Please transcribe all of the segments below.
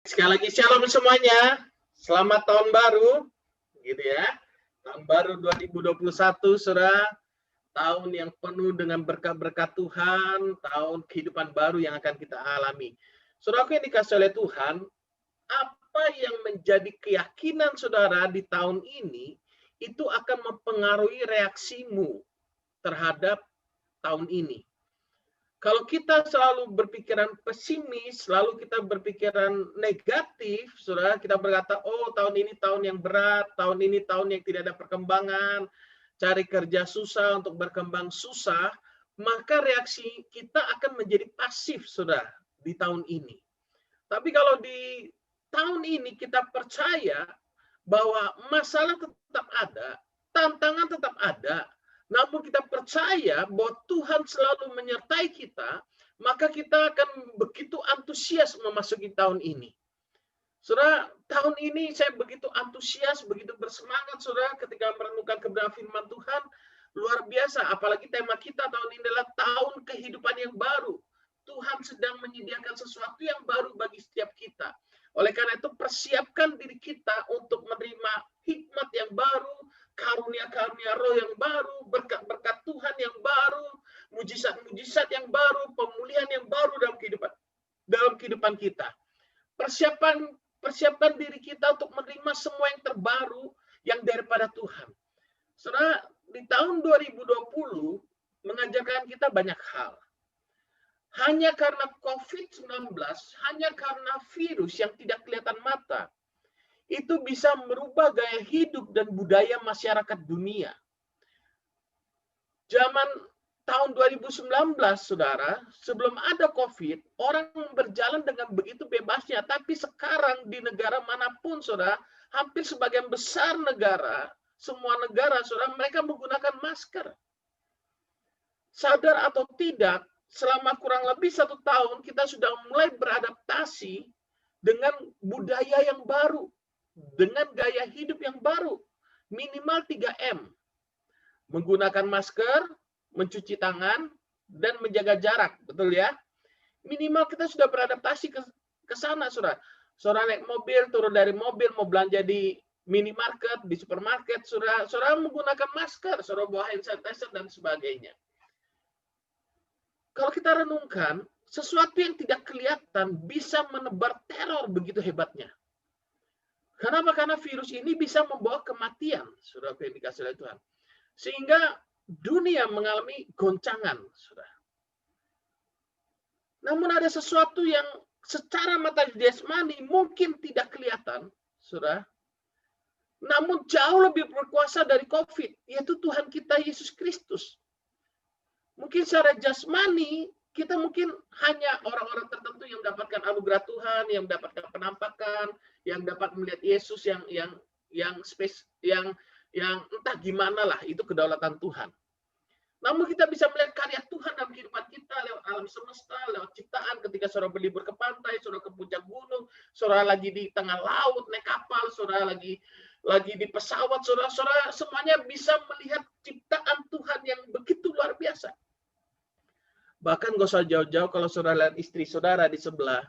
Sekali lagi shalom semuanya. Selamat tahun baru. Gitu ya. Tahun baru 2021, Saudara. Tahun yang penuh dengan berkat-berkat Tuhan, tahun kehidupan baru yang akan kita alami. Saudaraku yang dikasih oleh Tuhan, apa yang menjadi keyakinan Saudara di tahun ini itu akan mempengaruhi reaksimu terhadap tahun ini. Kalau kita selalu berpikiran pesimis, selalu kita berpikiran negatif, saudara, kita berkata, oh tahun ini tahun yang berat, tahun ini tahun yang tidak ada perkembangan, cari kerja susah, untuk berkembang susah, maka reaksi kita akan menjadi pasif, saudara, di tahun ini. Tapi kalau di tahun ini kita percaya bahwa masalah tetap ada, tantangan tetap ada, namun kita percaya bahwa Tuhan selalu menyertai kita, maka kita akan begitu antusias memasuki tahun ini. Saudara, tahun ini saya begitu antusias, begitu bersemangat, saudara, ketika merenungkan kebenaran firman Tuhan, luar biasa. Apalagi tema kita tahun ini adalah tahun kehidupan yang baru. Tuhan sedang menyediakan sesuatu yang baru bagi setiap kita. Oleh karena itu, persiapkan diri kita untuk menerima hikmat yang baru, karunia-karunia roh yang baru, berkat-berkat Tuhan yang baru, mujizat-mujizat yang baru, pemulihan yang baru dalam kehidupan kita. Persiapkan diri kita untuk menerima semua yang terbaru yang daripada Tuhan. Saudara, di tahun 2020 mengajarkan kita banyak hal. Hanya karena COVID-19, hanya karena virus yang tidak kelihatan mata, itu bisa merubah gaya hidup dan budaya masyarakat dunia. Zaman tahun 2019, saudara, sebelum ada COVID, orang berjalan dengan begitu bebasnya. Tapi sekarang di negara manapun, saudara, hampir sebagian besar negara, semua negara, saudara, mereka menggunakan masker. Sadar atau tidak, selama kurang lebih 1 tahun, kita sudah mulai beradaptasi dengan budaya yang baru, dengan gaya hidup yang baru, minimal 3M. Menggunakan masker, mencuci tangan, dan menjaga jarak, betul ya? Minimal kita sudah beradaptasi ke sana, saudara. Saudara naik mobil, turun dari mobil, mau belanja di minimarket, di supermarket, saudara menggunakan masker, saudara bawa hand sanitizer, dan sebagainya. Kalau kita renungkan, sesuatu yang tidak kelihatan bisa menebar teror begitu hebatnya. Kenapa? Karena virus ini bisa membawa kematian, saudara yang dikasih oleh Tuhan. Sehingga dunia mengalami goncangan, saudara. Namun ada sesuatu yang secara mata jasmani mungkin tidak kelihatan, saudara. Namun jauh lebih berkuasa dari COVID, yaitu Tuhan kita Yesus Kristus. Mungkin secara jasmani, kita mungkin hanya orang-orang tertentu yang mendapatkan anugerah Tuhan, yang mendapatkan penampakan, yang dapat melihat Yesus yang entah gimana lah, itu kedaulatan Tuhan. Namun kita bisa melihat karya Tuhan dalam kehidupan kita, lewat alam semesta, lewat ciptaan, ketika saudara berlibur ke pantai, saudara ke puncak gunung, saudara lagi di tengah laut, naik kapal, saudara lagi di pesawat, saudara semuanya bisa melihat ciptaan Tuhan yang begitu luar biasa. Bahkan gak usah jauh-jauh, kalau saudara lihat istri saudara di sebelah,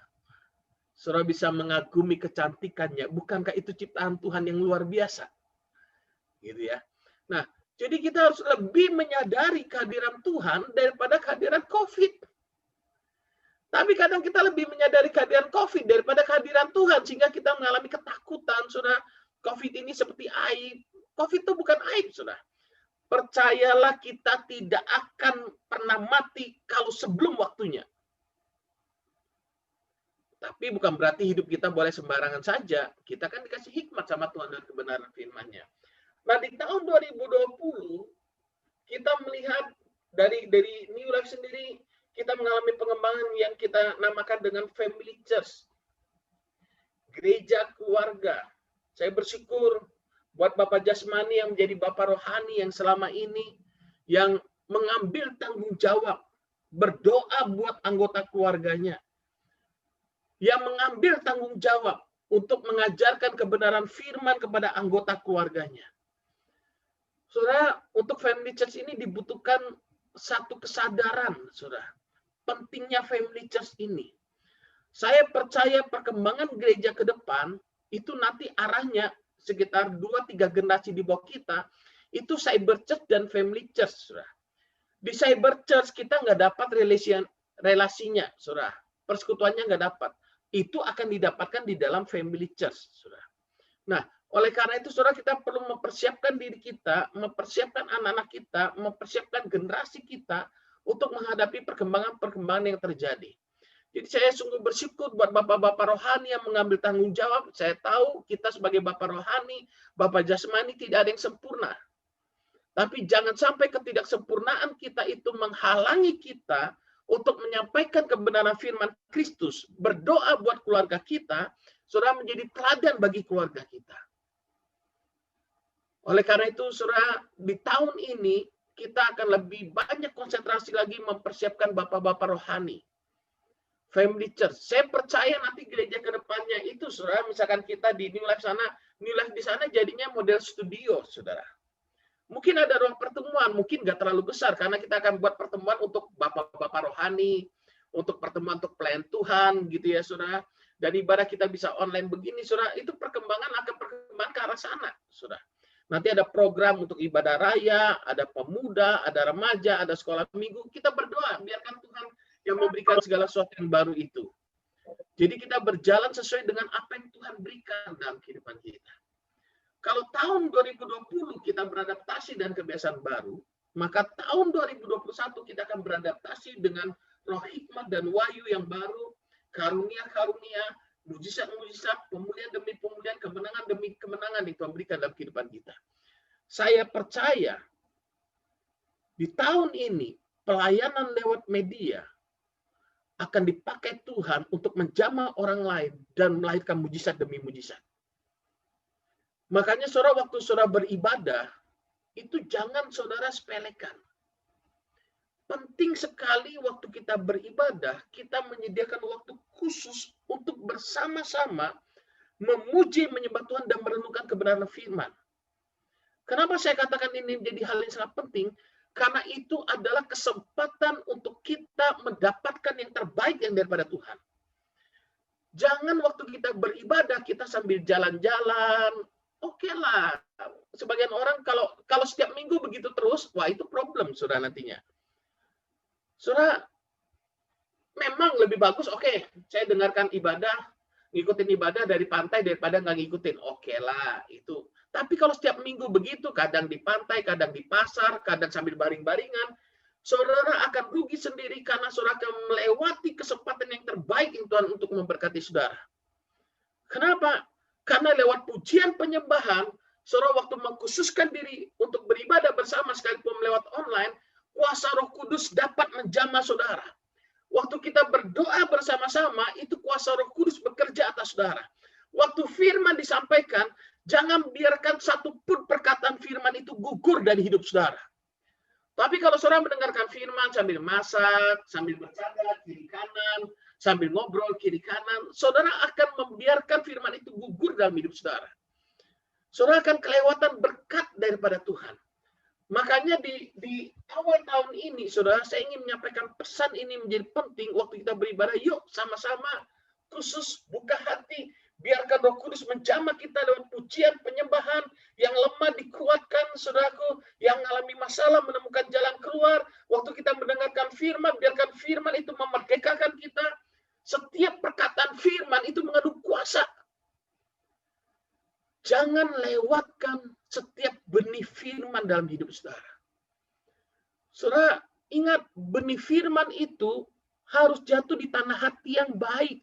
saudara bisa mengagumi kecantikannya. Bukankah itu ciptaan Tuhan yang luar biasa? Gitu ya. Nah, jadi kita harus lebih menyadari kehadiran Tuhan daripada kehadiran COVID. Tapi kadang kita lebih menyadari kehadiran COVID daripada kehadiran Tuhan, sehingga kita mengalami ketakutan, saudara. COVID ini seperti aib. COVID itu bukan aib, saudara. Percayalah, kita tidak akan pernah mati kalau sebelum waktunya. Tapi bukan berarti hidup kita boleh sembarangan saja. Kita kan dikasih hikmat sama Tuhan dan kebenaran firman-Nya. Nah, di tahun 2020, kita melihat dari New Life sendiri, kita mengalami pengembangan yang kita namakan dengan Family Church. Gereja keluarga. Saya bersyukur buat Bapak Jasmani yang menjadi Bapak Rohani yang selama ini yang mengambil tanggung jawab, berdoa buat anggota keluarganya, yang mengambil tanggung jawab untuk mengajarkan kebenaran firman kepada anggota keluarganya. Saudara, untuk Family Church ini dibutuhkan satu kesadaran, saudara, pentingnya Family Church ini. Saya percaya perkembangan gereja ke depan itu nanti arahnya sekitar 2-3 generasi di bawah kita itu cyber church dan family church, Saudara. Di cyber church kita nggak dapat relasinya, Saudara. Persekutuannya nggak dapat. Itu akan didapatkan di dalam family church, Saudara. Nah, oleh karena itu, Saudara, kita perlu mempersiapkan diri kita, mempersiapkan anak-anak kita, mempersiapkan generasi kita untuk menghadapi perkembangan-perkembangan yang terjadi. Jadi saya sungguh bersyukur buat bapak-bapak rohani yang mengambil tanggung jawab. Saya tahu kita sebagai bapak rohani, bapak jasmani tidak ada yang sempurna. Tapi jangan sampai ketidaksempurnaan kita itu menghalangi kita untuk menyampaikan kebenaran firman Kristus. Berdoa buat keluarga kita, Saudara, menjadi teladan bagi keluarga kita. Oleh karena itu, Saudara, di tahun ini kita akan lebih banyak konsentrasi lagi mempersiapkan bapak-bapak rohani. Family Church. Saya percaya nanti gereja ke depannya itu, Saudara, misalkan kita di New Life sana, New Life di sana jadinya model studio, Saudara. Mungkin ada ruang pertemuan, mungkin nggak terlalu besar, karena kita akan buat pertemuan untuk bapak-bapak rohani, untuk pertemuan untuk pelayan Tuhan, gitu ya, Saudara. Dan ibadah kita bisa online begini, Saudara, itu perkembangan akan perkembangan ke arah sana, Saudara. Nanti ada program untuk ibadah raya, ada pemuda, ada remaja, ada sekolah minggu. Kita berdoa, biarkan Tuhan yang memberikan segala sesuatu yang baru itu. Jadi kita berjalan sesuai dengan apa yang Tuhan berikan dalam kehidupan kita. Kalau tahun 2020 kita beradaptasi dan kebiasaan baru, maka tahun 2021 kita akan beradaptasi dengan roh hikmat dan wahyu yang baru, karunia-karunia, mujizat-mujizat, pemulihan demi pemulihan, kemenangan demi kemenangan yang Tuhan berikan dalam kehidupan kita. Saya percaya di tahun ini pelayanan lewat media akan dipakai Tuhan untuk menjamah orang lain dan melahirkan mujizat demi mujizat. Makanya saudara, waktu saudara beribadah, itu jangan saudara sepelekan. Penting sekali waktu kita beribadah, kita menyediakan waktu khusus untuk bersama-sama memuji, menyembah Tuhan, dan merenungkan kebenaran firman. Kenapa saya katakan ini menjadi hal yang sangat penting? Karena itu adalah kesempatan untuk kita mendapatkan yang terbaik yang daripada Tuhan. Jangan waktu kita beribadah, kita sambil jalan-jalan. Oke lah, sebagian orang kalau setiap minggu begitu terus, wah itu problem, saudara, nantinya. Saudara, memang lebih bagus, oke, saya dengarkan ibadah, ngikutin ibadah dari pantai daripada nggak ngikutin. Oke lah, itu. Tapi kalau setiap minggu begitu, kadang di pantai, kadang di pasar, kadang sambil baring-baringan, saudara akan rugi sendiri karena saudara akan melewati kesempatan yang terbaik yang Tuhan untuk memberkati saudara. Kenapa? Karena lewat pujian penyembahan, saudara waktu mengkhususkan diri untuk beribadah bersama sekalipun lewat online, kuasa Roh Kudus dapat menjamah saudara. Waktu kita berdoa bersama-sama, itu kuasa Roh Kudus bekerja atas saudara. Waktu firman disampaikan, jangan biarkan satupun perkataan firman itu gugur dari hidup saudara. Tapi kalau saudara mendengarkan firman sambil masak, sambil bercanda kiri kanan, sambil ngobrol kiri kanan, saudara akan membiarkan firman itu gugur dalam hidup saudara. Saudara akan kelewatan berkat daripada Tuhan. Makanya di awal tahun ini, saudara, saya ingin menyampaikan pesan ini menjadi penting waktu kita beribadah. Yuk sama-sama khusus buka hati, biarkan Roh Kudus menjamah kita lewat pujian penyembahan, yang lemah dikuatkan, saudaraku, yang mengalami masalah menemukan jalan keluar. Waktu kita mendengarkan firman, biarkan firman itu memerdekakan kita. Setiap perkataan firman itu mengandung kuasa. Jangan lewatkan setiap benih firman dalam hidup saudara. Saudara, ingat, benih firman itu harus jatuh di tanah hati yang baik.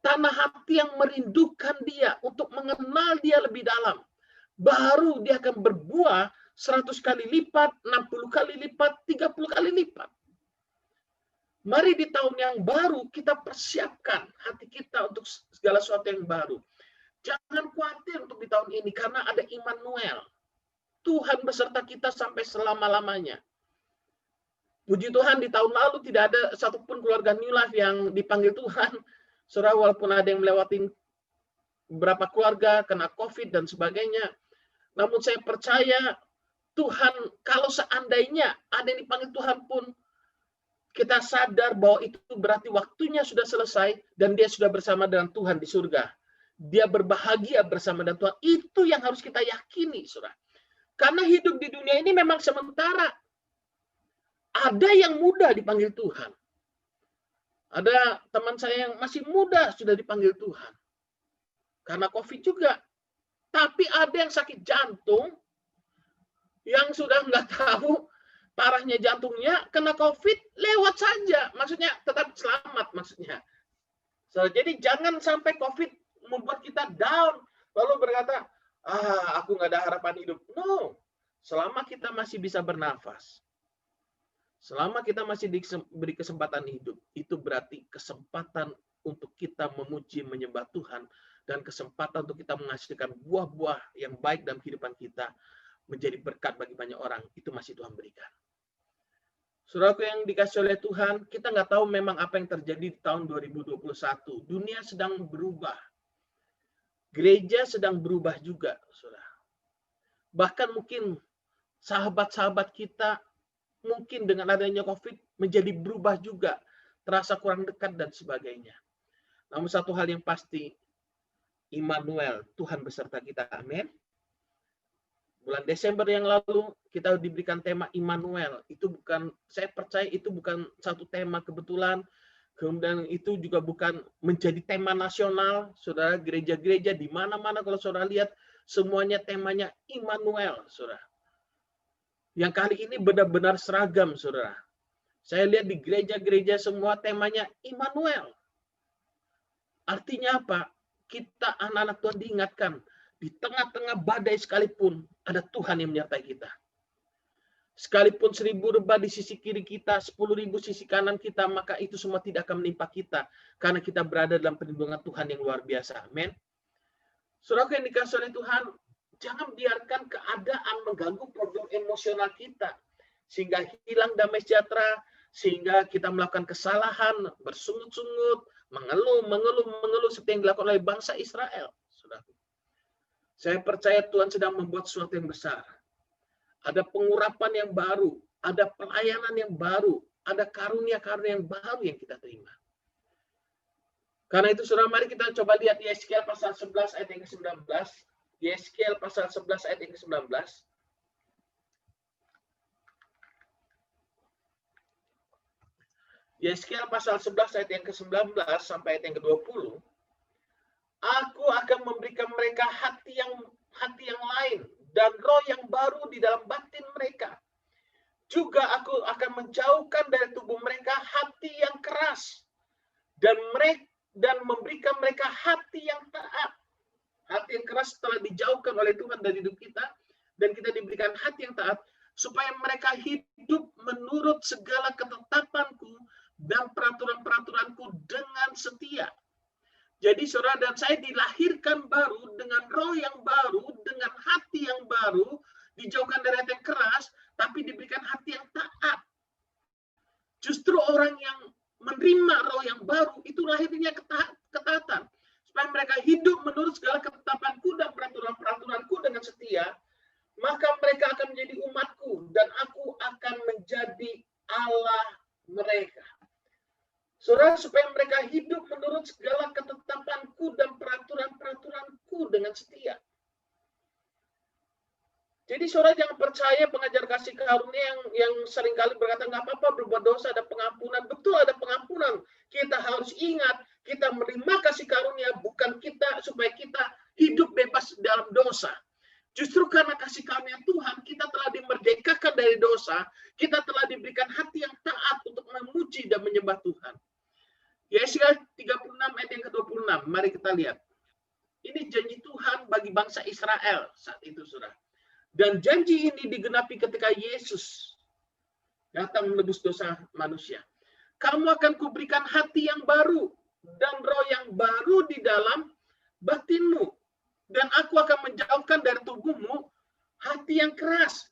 Tanah hati yang merindukan dia untuk mengenal dia lebih dalam. Baru dia akan berbuah 100 kali lipat, 60 kali lipat, 30 kali lipat. Mari di tahun yang baru kita persiapkan hati kita untuk segala sesuatu yang baru. Jangan khawatir untuk di tahun ini karena ada Immanuel. Tuhan beserta kita sampai selama-lamanya. Puji Tuhan, di tahun lalu tidak ada satupun keluarga New Life yang dipanggil Tuhan. Saudara, walaupun ada yang melewati beberapa keluarga kena COVID dan sebagainya. Namun saya percaya Tuhan, kalau seandainya ada yang dipanggil Tuhan pun, kita sadar bahwa itu berarti waktunya sudah selesai dan dia sudah bersama dengan Tuhan di surga. Dia berbahagia bersama dengan Tuhan. Itu yang harus kita yakini, saudara. Karena hidup di dunia ini memang sementara. Ada yang muda dipanggil Tuhan. Ada teman saya yang masih muda sudah dipanggil Tuhan. Karena COVID juga. Tapi ada yang sakit jantung, yang sudah nggak tahu parahnya jantungnya, kena COVID, lewat saja. Maksudnya tetap selamat maksudnya. So, jadi jangan sampai COVID membuat kita down, lalu berkata, aku nggak ada harapan hidup. No, selama kita masih bisa bernafas, selama kita masih diberi kesempatan hidup, itu berarti kesempatan untuk kita memuji, menyembah Tuhan, dan kesempatan untuk kita menghasilkan buah-buah yang baik dalam kehidupan kita, menjadi berkat bagi banyak orang, itu masih Tuhan berikan. Saudaraku yang dikasih oleh Tuhan, kita nggak tahu memang apa yang terjadi di tahun 2021. Dunia sedang berubah. Gereja sedang berubah juga, saudara. Bahkan mungkin sahabat-sahabat kita, mungkin dengan adanya COVID, menjadi berubah juga. Terasa kurang dekat dan sebagainya. Namun satu hal yang pasti, Immanuel, Tuhan beserta kita. Amin. Bulan Desember yang lalu kita diberikan tema Immanuel. Itu bukan, saya percaya itu bukan satu tema kebetulan. Kemudian itu juga bukan menjadi tema nasional. Saudara, gereja-gereja di mana-mana kalau saudara lihat semuanya temanya Immanuel, saudara. Yang kali ini benar-benar seragam, saudara. Saya lihat di gereja-gereja semua temanya Immanuel. Artinya apa? Kita anak-anak Tuhan diingatkan, di tengah-tengah badai sekalipun, ada Tuhan yang menyertai kita. Sekalipun 1000 rebah di sisi kiri kita, 10.000 sisi kanan kita, maka itu semua tidak akan menimpa kita. Karena kita berada dalam perlindungan Tuhan yang luar biasa. Amin. Saudara yang dikasih oleh Tuhan, jangan biarkan keadaan mengganggu problem emosional kita. Sehingga hilang damai sejahtera, sehingga kita melakukan kesalahan, bersungut-sungut, mengeluh seperti yang dilakukan oleh bangsa Israel. Saudara. Saya percaya Tuhan sedang membuat sesuatu yang besar. Ada pengurapan yang baru, ada pelayanan yang baru, ada karunia-karunia yang baru yang kita terima. Karena itu, saudara, mari kita coba lihat Yeskiel pasal 11 ayat yang ke-19. Yeskiel pasal 11 ayat yang ke-19. Yeskiel pasal 11 ayat yang ke-19 sampai ayat yang ke-20. Aku akan memberikan mereka hati yang lain dan roh yang baru di dalam batin mereka. Juga aku akan menjauhkan dari tubuh mereka hati yang keras dan memberikan mereka hati yang taat. Hati yang keras telah dijauhkan oleh Tuhan dari hidup kita dan kita diberikan hati yang taat supaya mereka hidup menurut segala ketetapanku dan peraturan-peraturanku dengan setia. Jadi saudara dan saya dilahirkan baru dengan roh yang baru, dengan hati yang baru, dijauhkan dari hati yang keras, tapi diberikan hati yang taat. Justru orang yang menerima roh yang baru, itu lahirnya ketaatan. Supaya mereka hidup menurut segala ketetapanku dan peraturan-peraturanku dengan setia, maka mereka akan menjadi umatku, dan aku akan menjadi Allah mereka. Saudara, supaya mereka hidup menurut segala ketetapanku dan peraturan-peraturanku dengan setia. Jadi saudara jangan percaya pengajar kasih karunia yang seringkali berkata, nggak apa-apa berbuat dosa, ada pengampunan. Betul ada pengampunan. Kita harus ingat, kita menerima kasih karunia bukan kita supaya kita hidup bebas dalam dosa. Justru karena kasih karunia Tuhan, kita telah dimerdekakan dari dosa, kita telah diberikan hati yang taat untuk memuji dan menyembah Tuhan. Yesaya 36 ayat yang ke-26, mari kita lihat. Ini janji Tuhan bagi bangsa Israel saat itu, saudara. Dan janji ini digenapi ketika Yesus datang menebus dosa manusia. Kamu akan kuberikan hati yang baru dan roh yang baru di dalam batinmu. Dan aku akan menjauhkan dari tubuhmu hati yang keras.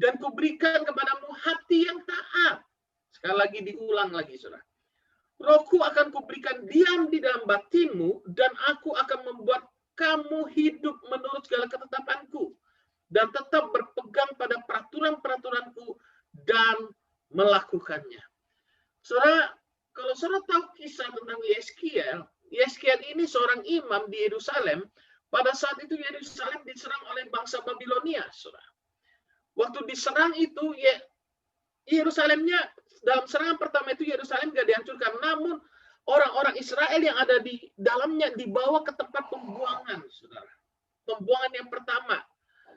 Dan kuberikan kepadamu hati yang taat. Sekali lagi diulang lagi, saudara. Rohku akan kuberikan diam di dalam batinmu, dan aku akan membuat kamu hidup menurut segala ketetapanku, dan tetap berpegang pada peraturan-peraturanku dan melakukannya. imam di Yerusalem. Pada saat itu Yerusalem diserang oleh bangsa Babilonia, saudara. Waktu diserang itu, Yerusalemnya dalam serangan pertama itu Yerusalem nggak dihancurkan, namun orang-orang Israel yang ada di dalamnya dibawa ke tempat pembuangan, saudara. Pembuangan yang pertama,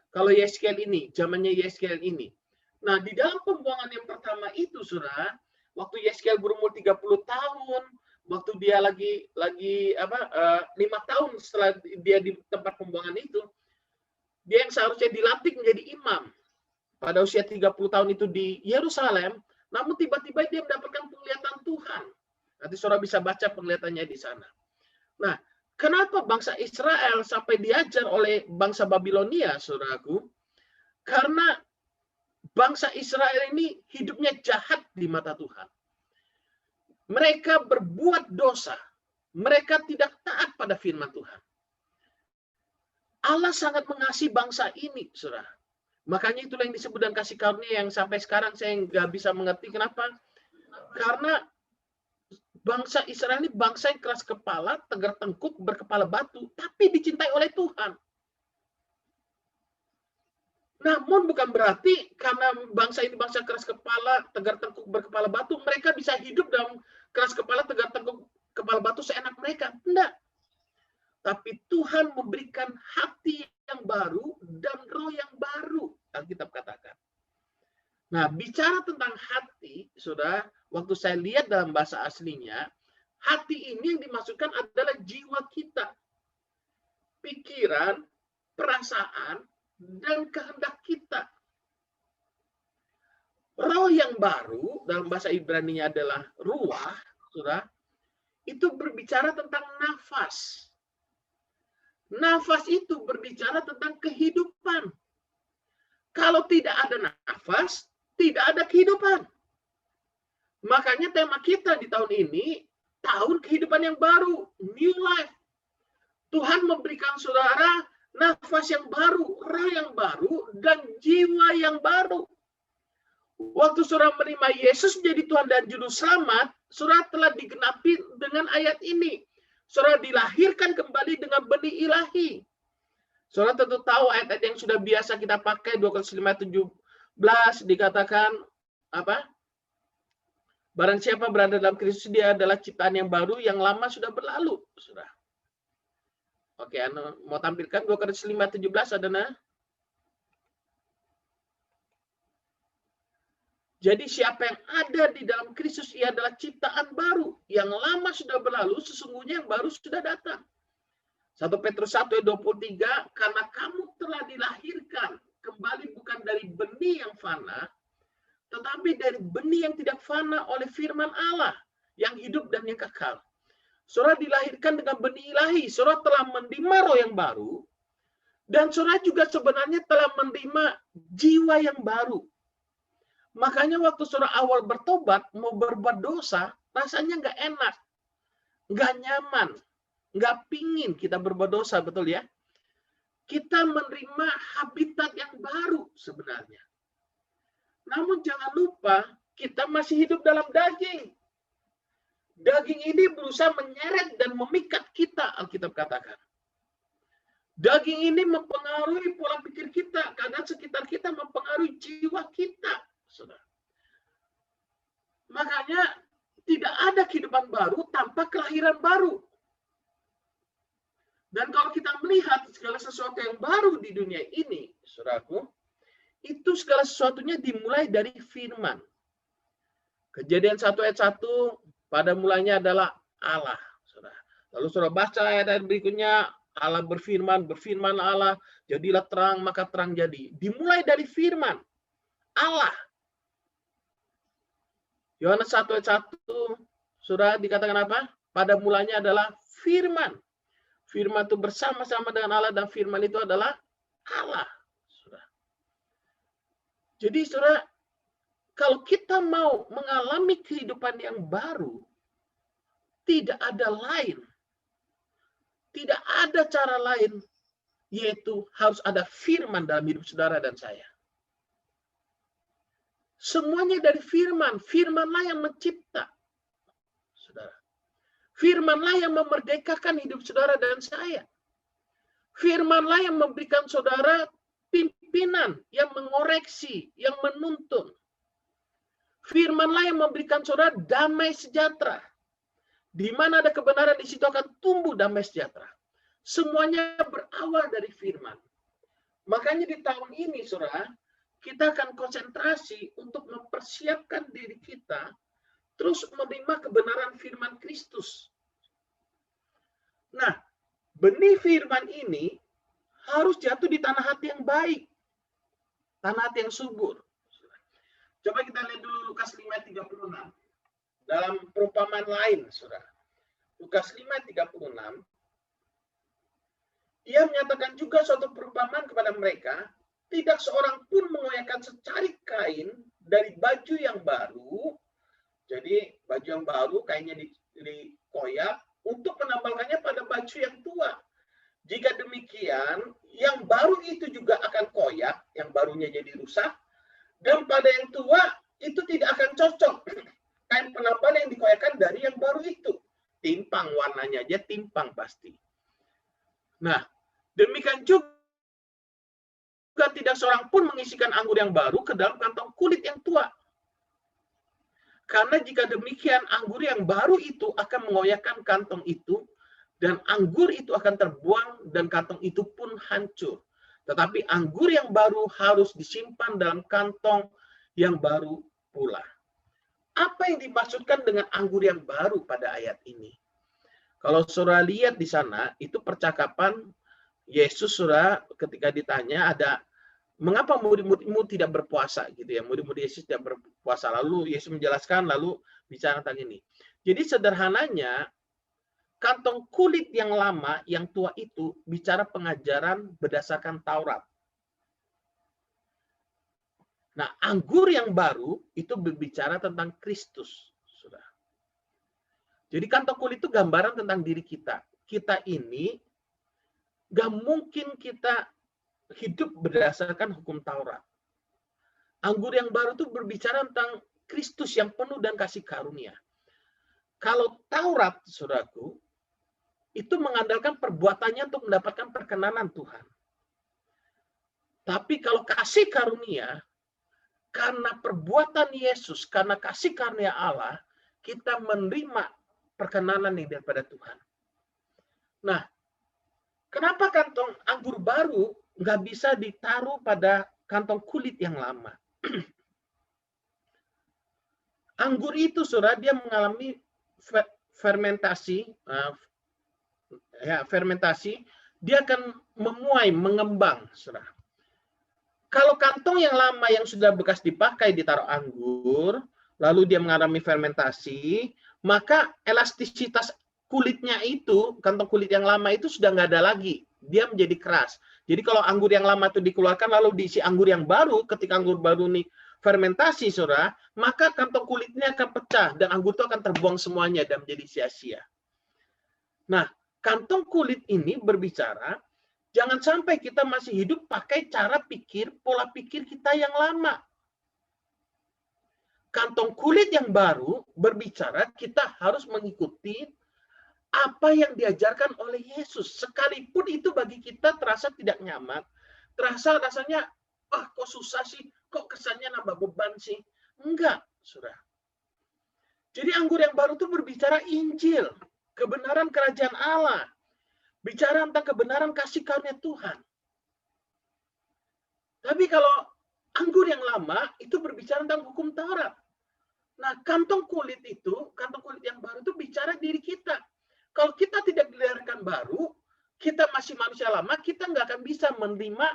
kalau Yeskel ini, zamannya Yeskel ini. Nah, di dalam pembuangan yang pertama itu, saudara, waktu Yeskel berumur 30 tahun, waktu dia lagi 5 tahun setelah dia di tempat pembuangan itu, dia yang seharusnya dilantik menjadi imam pada usia 30 tahun itu di Yerusalem, namun tiba-tiba dia mendapatkan penglihatan Tuhan. Nanti saudara bisa baca penglihatannya di sana. Nah, kenapa bangsa Israel sampai diajar oleh bangsa Babilonia, saudaraku? Karena bangsa Israel ini hidupnya jahat di mata Tuhan. Mereka berbuat dosa. Mereka tidak taat pada firman Tuhan. Allah sangat mengasihi bangsa ini, saudara. Makanya itulah yang disebut dengan kasih karunia yang sampai sekarang saya nggak bisa mengerti kenapa. Karena bangsa Israel ini bangsa yang keras kepala, tegar tengkuk, berkepala batu, tapi dicintai oleh Tuhan. Namun bukan berarti karena bangsa ini bangsa keras kepala, tegar tengkuk, berkepala batu, mereka bisa hidup dalam keras kepala, tegar tengkuk, kepala batu seenak mereka. Tidak. Tapi Tuhan memberikan hati yang baru dan roh yang baru, Alkitab katakan. Nah, bicara tentang hati, saudara, waktu saya lihat dalam bahasa aslinya, hati ini yang dimaksudkan adalah jiwa kita. Pikiran, perasaan, dan kehendak kita. Roh yang baru, dalam bahasa Ibrani-nya adalah ruah, saudara, itu berbicara tentang nafas. Nafas itu berbicara tentang kehidupan. Kalau tidak ada nafas, tidak ada kehidupan. Makanya tema kita di tahun ini, tahun kehidupan yang baru, new life. Tuhan memberikan saudara nafas yang baru, roh yang baru, dan jiwa yang baru. Waktu saudara menerima Yesus menjadi Tuhan dan Juru Selamat, saudara telah digenapi dengan ayat ini. Saudara dilahirkan kembali dengan benih ilahi. Saudara tentu tahu ayat-ayat yang sudah biasa kita pakai, 2 Korintus 5:17 dikatakan apa? Barang siapa berada dalam Kristus, dia adalah ciptaan yang baru, yang lama sudah berlalu, saudara. Oke, mau tampilkan 2 Korintus 5:17 ada nah? Jadi siapa yang ada di dalam Kristus, ia adalah ciptaan baru. Yang lama sudah berlalu, sesungguhnya yang baru sudah datang. 1 Petrus 1:23, karena kamu telah dilahirkan kembali bukan dari benih yang fana, tetapi dari benih yang tidak fana oleh firman Allah, yang hidup dan yang kekal. Saudara dilahirkan dengan benih ilahi. Saudara telah menerima roh yang baru, dan saudara juga sebenarnya telah menerima jiwa yang baru. Makanya waktu saudara awal bertobat, mau berbuat dosa, rasanya nggak enak, nggak nyaman, nggak pingin kita berbuat dosa, betul ya? Kita menerima habitat yang baru sebenarnya. Namun jangan lupa, kita masih hidup dalam daging. Daging ini berusaha menyeret dan memikat kita, Alkitab katakan. Daging ini mempengaruhi pola pikir kita, keadaan sekitar kita mempengaruhi jiwa kita. Saudara. Makanya tidak ada kehidupan baru tanpa kelahiran baru. Dan kalau kita melihat segala sesuatu yang baru di dunia ini, saudaraku, itu segala sesuatunya dimulai dari firman. Kejadian 1:1, pada mulanya adalah Allah. Saudara. Lalu saudara baca ayat berikutnya, Allah berfirman Allah, jadilah terang, maka terang jadi. Dimulai dari firman Allah. Yohanes 1:1, sudah dikatakan apa? Pada mulanya adalah firman. Firman itu bersama-sama dengan Allah, dan firman itu adalah Allah. Sudah. Jadi saudara, kalau kita mau mengalami kehidupan yang baru, tidak ada lain. Tidak ada cara lain, yaitu harus ada firman dalam hidup saudara dan saya. Semuanya dari firman. Firmanlah yang mencipta. Saudara. Firman-lah yang memerdekakan hidup saudara dan saya. Firman-lah yang memberikan saudara pimpinan, yang mengoreksi, yang menuntun. Firman-lah yang memberikan saudara damai sejahtera. Di mana ada kebenaran, di situ akan tumbuh damai sejahtera. Semuanya berawal dari firman. Makanya di tahun ini, saudara, kita akan konsentrasi untuk mempersiapkan diri kita terus menerima kebenaran firman Kristus. Nah, benih firman ini harus jatuh di tanah hati yang baik. Tanah hati yang subur. Coba kita lihat dulu Lukas 5:36. Dalam perumpamaan lain, saudara. Lukas 5:36. Ia menyatakan juga suatu perumpamaan kepada mereka. Tidak seorang pun mengoyakkan secarik kain dari baju yang baru. Jadi baju yang baru kainnya dikoyak untuk menambalkannya pada baju yang tua. Jika demikian, yang baru itu juga akan koyak, yang barunya jadi rusak, dan pada yang tua itu tidak akan cocok. Kain penambal yang dikoyakkan dari yang baru itu. Timpang warnanya aja, timpang pasti. Nah, demikian juga tidak seorang pun mengisikan anggur yang baru ke dalam kantong kulit yang tua. Karena jika demikian, anggur yang baru itu akan mengoyakkan kantong itu, dan anggur itu akan terbuang, dan kantong itu pun hancur. Tetapi anggur yang baru harus disimpan dalam kantong yang baru pula. Apa yang dimaksudkan dengan anggur yang baru pada ayat ini? Kalau saudara lihat di sana, itu percakapan Yesus, saudara, ketika ditanya ada mengapa murid-muridmu tidak berpuasa gitu ya. Murid-murid Yesus tidak berpuasa. Lalu Yesus menjelaskan, lalu bicara tentang ini. Jadi sederhananya, kantong kulit yang lama, yang tua itu bicara pengajaran berdasarkan Taurat. Nah, anggur yang baru itu berbicara tentang Kristus, saudara. Jadi kantong kulit itu gambaran tentang diri kita. Kita ini gak mungkin kita hidup berdasarkan hukum Taurat. Anggur yang baru itu berbicara tentang Kristus yang penuh dan kasih karunia. Kalau Taurat, saudaraku, itu mengandalkan perbuatannya untuk mendapatkan perkenanan Tuhan. Tapi kalau kasih karunia, karena perbuatan Yesus, karena kasih karunia Allah, kita menerima perkenanan yang daripada Tuhan. Nah, kenapa kantong anggur baru nggak bisa ditaruh pada kantong kulit yang lama? Anggur itu, saudara, dia mengalami fermentasi, dia akan memuai, mengembang, saudara. Kalau kantong yang lama yang sudah bekas dipakai ditaruh anggur, lalu dia mengalami fermentasi, maka elastisitas kulitnya itu, kantong kulit yang lama itu sudah nggak ada lagi. Dia menjadi keras. Jadi kalau anggur yang lama itu dikeluarkan lalu diisi anggur yang baru, ketika anggur baru ini fermentasi, saudara, maka kantong kulitnya akan pecah dan anggur itu akan terbuang semuanya dan menjadi sia-sia. Nah, kantong kulit ini berbicara, jangan sampai kita masih hidup pakai cara pikir, pola pikir kita yang lama. Kantong kulit yang baru berbicara kita harus mengikuti apa yang diajarkan oleh Yesus. Sekalipun itu bagi kita terasa tidak nyaman, terasa rasanya, kok susah sih, kok kesannya nambah beban sih. Enggak, saudara. Jadi anggur yang baru itu berbicara Injil, kebenaran kerajaan Allah. Bicara tentang kebenaran kasih karunia Tuhan. Tapi kalau anggur yang lama itu berbicara tentang hukum Taurat. Nah, kantong kulit yang baru itu bicara diri kita. Kalau kita tidak dilahirkan baru, kita masih manusia lama, kita nggak akan bisa menerima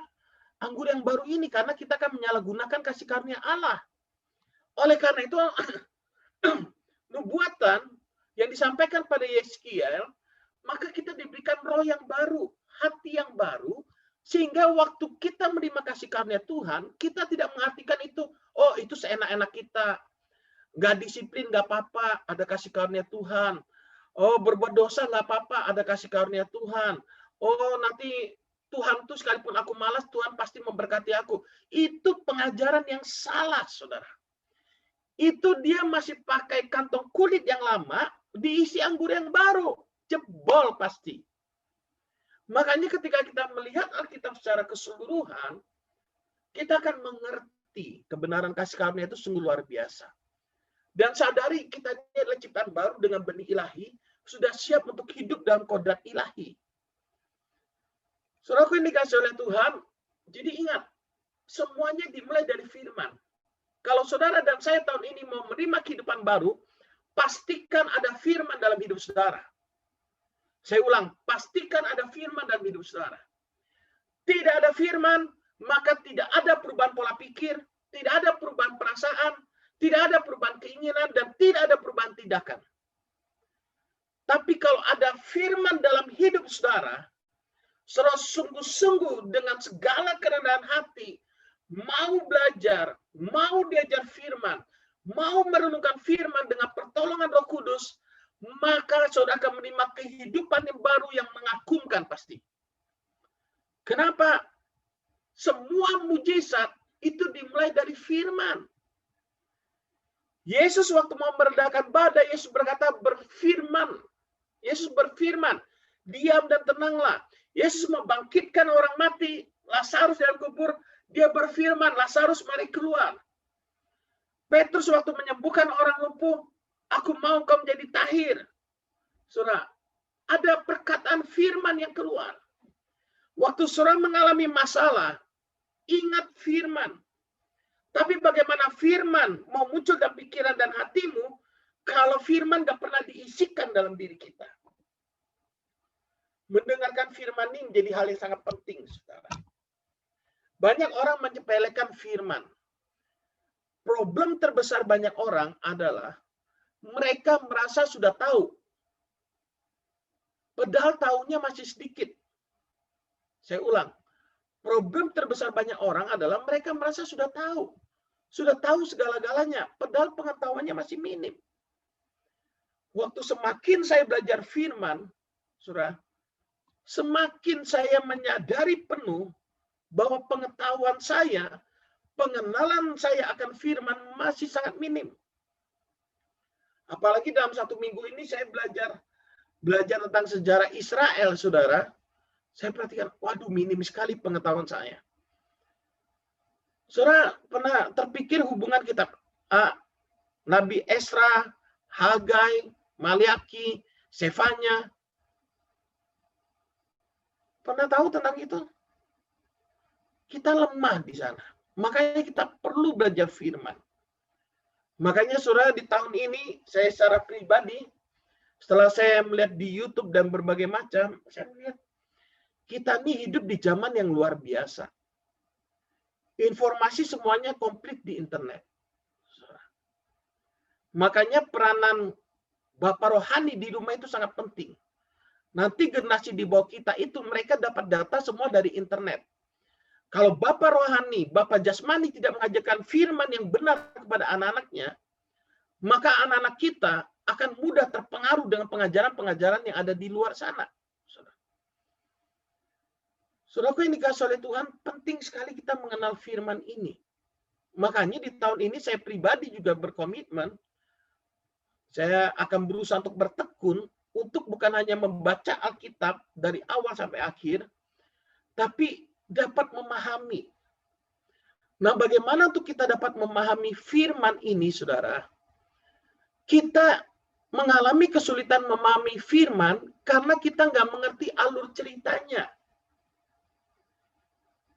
anggur yang baru ini karena kita akan menyalahgunakan kasih karunia Allah. Oleh karena itu, nubuatan yang disampaikan pada Yeskiel, maka kita diberikan roh yang baru, hati yang baru, sehingga waktu kita menerima kasih karunia Tuhan, kita tidak mengartikan itu, oh itu seenak-enak kita, nggak disiplin nggak apa-apa, ada kasih karunia Tuhan. Oh berbuat dosa nggak apa-apa, ada kasih karunia Tuhan. Oh nanti Tuhan tuh sekalipun aku malas, Tuhan pasti memberkati aku. Itu pengajaran yang salah, saudara. Itu dia masih pakai kantong kulit yang lama, diisi anggur yang baru, jebol pasti. Makanya ketika kita melihat Alkitab secara keseluruhan, kita akan mengerti kebenaran kasih karunia itu sungguh luar biasa. Dan sadari kita ini adalah ciptaan baru dengan benih ilahi, sudah siap untuk hidup dalam kodrat ilahi. Saudaraku yang dikasihi oleh Tuhan, jadi ingat, semuanya dimulai dari firman. Kalau saudara dan saya tahun ini mau menerima kehidupan baru, pastikan ada firman dalam hidup saudara. Saya ulang, pastikan ada firman dalam hidup saudara. Tidak ada firman, maka tidak ada perubahan pola pikir, tidak ada perubahan perasaan, tidak ada perubahan keinginan, dan tidak ada perubahan tindakan. Tapi kalau ada firman dalam hidup saudara, saudara sungguh-sungguh dengan segala kerendahan hati, mau belajar, mau diajar firman, mau merenungkan firman dengan pertolongan Roh Kudus, maka saudara akan menerima kehidupan yang baru yang mengagumkan pasti. Kenapa? Semua mujizat itu dimulai dari firman. Yesus waktu mau meredakan badai, Yesus berkata berfirman. Yesus berfirman, diam dan tenanglah. Yesus membangkitkan orang mati, Lazarus dalam kubur, dia berfirman, Lazarus mari keluar. Petrus waktu menyembuhkan orang lumpuh, aku mau kau menjadi tahir. Saudara, ada perkataan firman yang keluar. Waktu saudara mengalami masalah, ingat firman. Tapi bagaimana firman mau muncul dalam pikiran dan hatimu kalau firman gak pernah diisikan dalam diri kita? Mendengarkan firman ini menjadi hal yang sangat penting, saudara. Banyak orang menyepelekan firman. Problem terbesar banyak orang adalah mereka merasa sudah tahu. Padahal tahunya masih sedikit. Saya ulang. Problem terbesar banyak orang adalah mereka merasa sudah tahu. Sudah tahu segala-galanya. Padahal pengetahuannya masih minim. Waktu semakin saya belajar firman, saudara, semakin saya menyadari penuh bahwa pengetahuan saya, pengenalan saya akan firman masih sangat minim. Apalagi dalam 1 minggu ini saya belajar tentang sejarah Israel, saudara. Saya perhatikan, waduh minim sekali pengetahuan saya. Saudara pernah terpikir hubungan kitab Nabi Esra, Hagai, Maliaki, Sefanya? Pernah tahu tentang itu? Kita lemah di sana. Makanya kita perlu belajar firman. Makanya saudara di tahun ini, saya secara pribadi, setelah saya melihat di YouTube dan berbagai macam, saya melihat kita ini hidup di zaman yang luar biasa. Informasi semuanya komplit di internet. Makanya peranan Bapak rohani di rumah itu sangat penting. Nanti generasi di bawah kita itu mereka dapat data semua dari internet. Kalau Bapak rohani, Bapak jasmani tidak mengajarkan firman yang benar kepada anak-anaknya, maka anak-anak kita akan mudah terpengaruh dengan pengajaran-pengajaran yang ada di luar sana. Saudaraku yang dikasihi oleh Tuhan, penting sekali kita mengenal firman ini. Makanya di tahun ini saya pribadi juga berkomitmen, saya akan berusaha untuk bertekun, untuk bukan hanya membaca Alkitab dari awal sampai akhir, tapi dapat memahami. Nah, bagaimana untuk kita dapat memahami firman ini, saudara? Kita mengalami kesulitan memahami firman karena kita nggak mengerti alur ceritanya.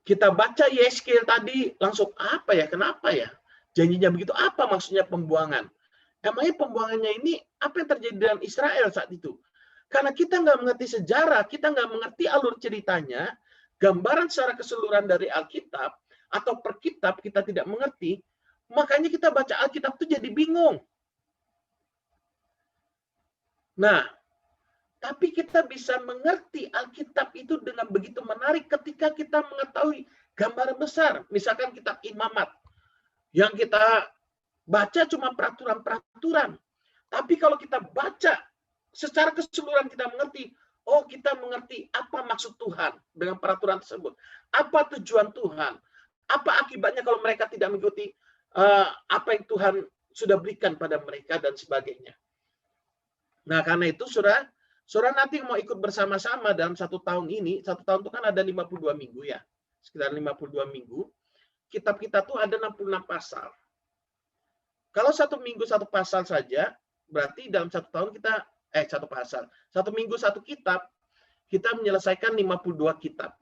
Kita baca Yeskel tadi, langsung apa ya, kenapa ya? Janjinya begitu, apa maksudnya pembuangan? Emangnya pembuangannya ini, apa yang terjadi dalam Israel saat itu? Karena kita nggak mengerti sejarah, kita nggak mengerti alur ceritanya, gambaran secara keseluruhan dari Alkitab, atau per kitab kita tidak mengerti, makanya kita baca Alkitab itu jadi bingung. Nah, tapi kita bisa mengerti Alkitab itu dengan begitu menarik ketika kita mengetahui gambaran besar. Misalkan kitab Imamat. Yang kita baca cuma peraturan-peraturan. Tapi kalau kita baca secara keseluruhan kita mengerti, oh kita mengerti apa maksud Tuhan dengan peraturan tersebut. Apa tujuan Tuhan. Apa akibatnya kalau mereka tidak mengikuti apa yang Tuhan sudah berikan pada mereka dan sebagainya. Nah, karena itu saudara nanti mau ikut bersama-sama dalam 1 tahun ini, 1 tahun itu kan ada 52 minggu ya, sekitar 52 minggu. Kitab kita tuh ada 66 pasal. Kalau 1 minggu 1 pasal saja, berarti dalam 1 tahun kita, 1 pasal. 1 minggu 1 kitab, kita menyelesaikan 52 kitab.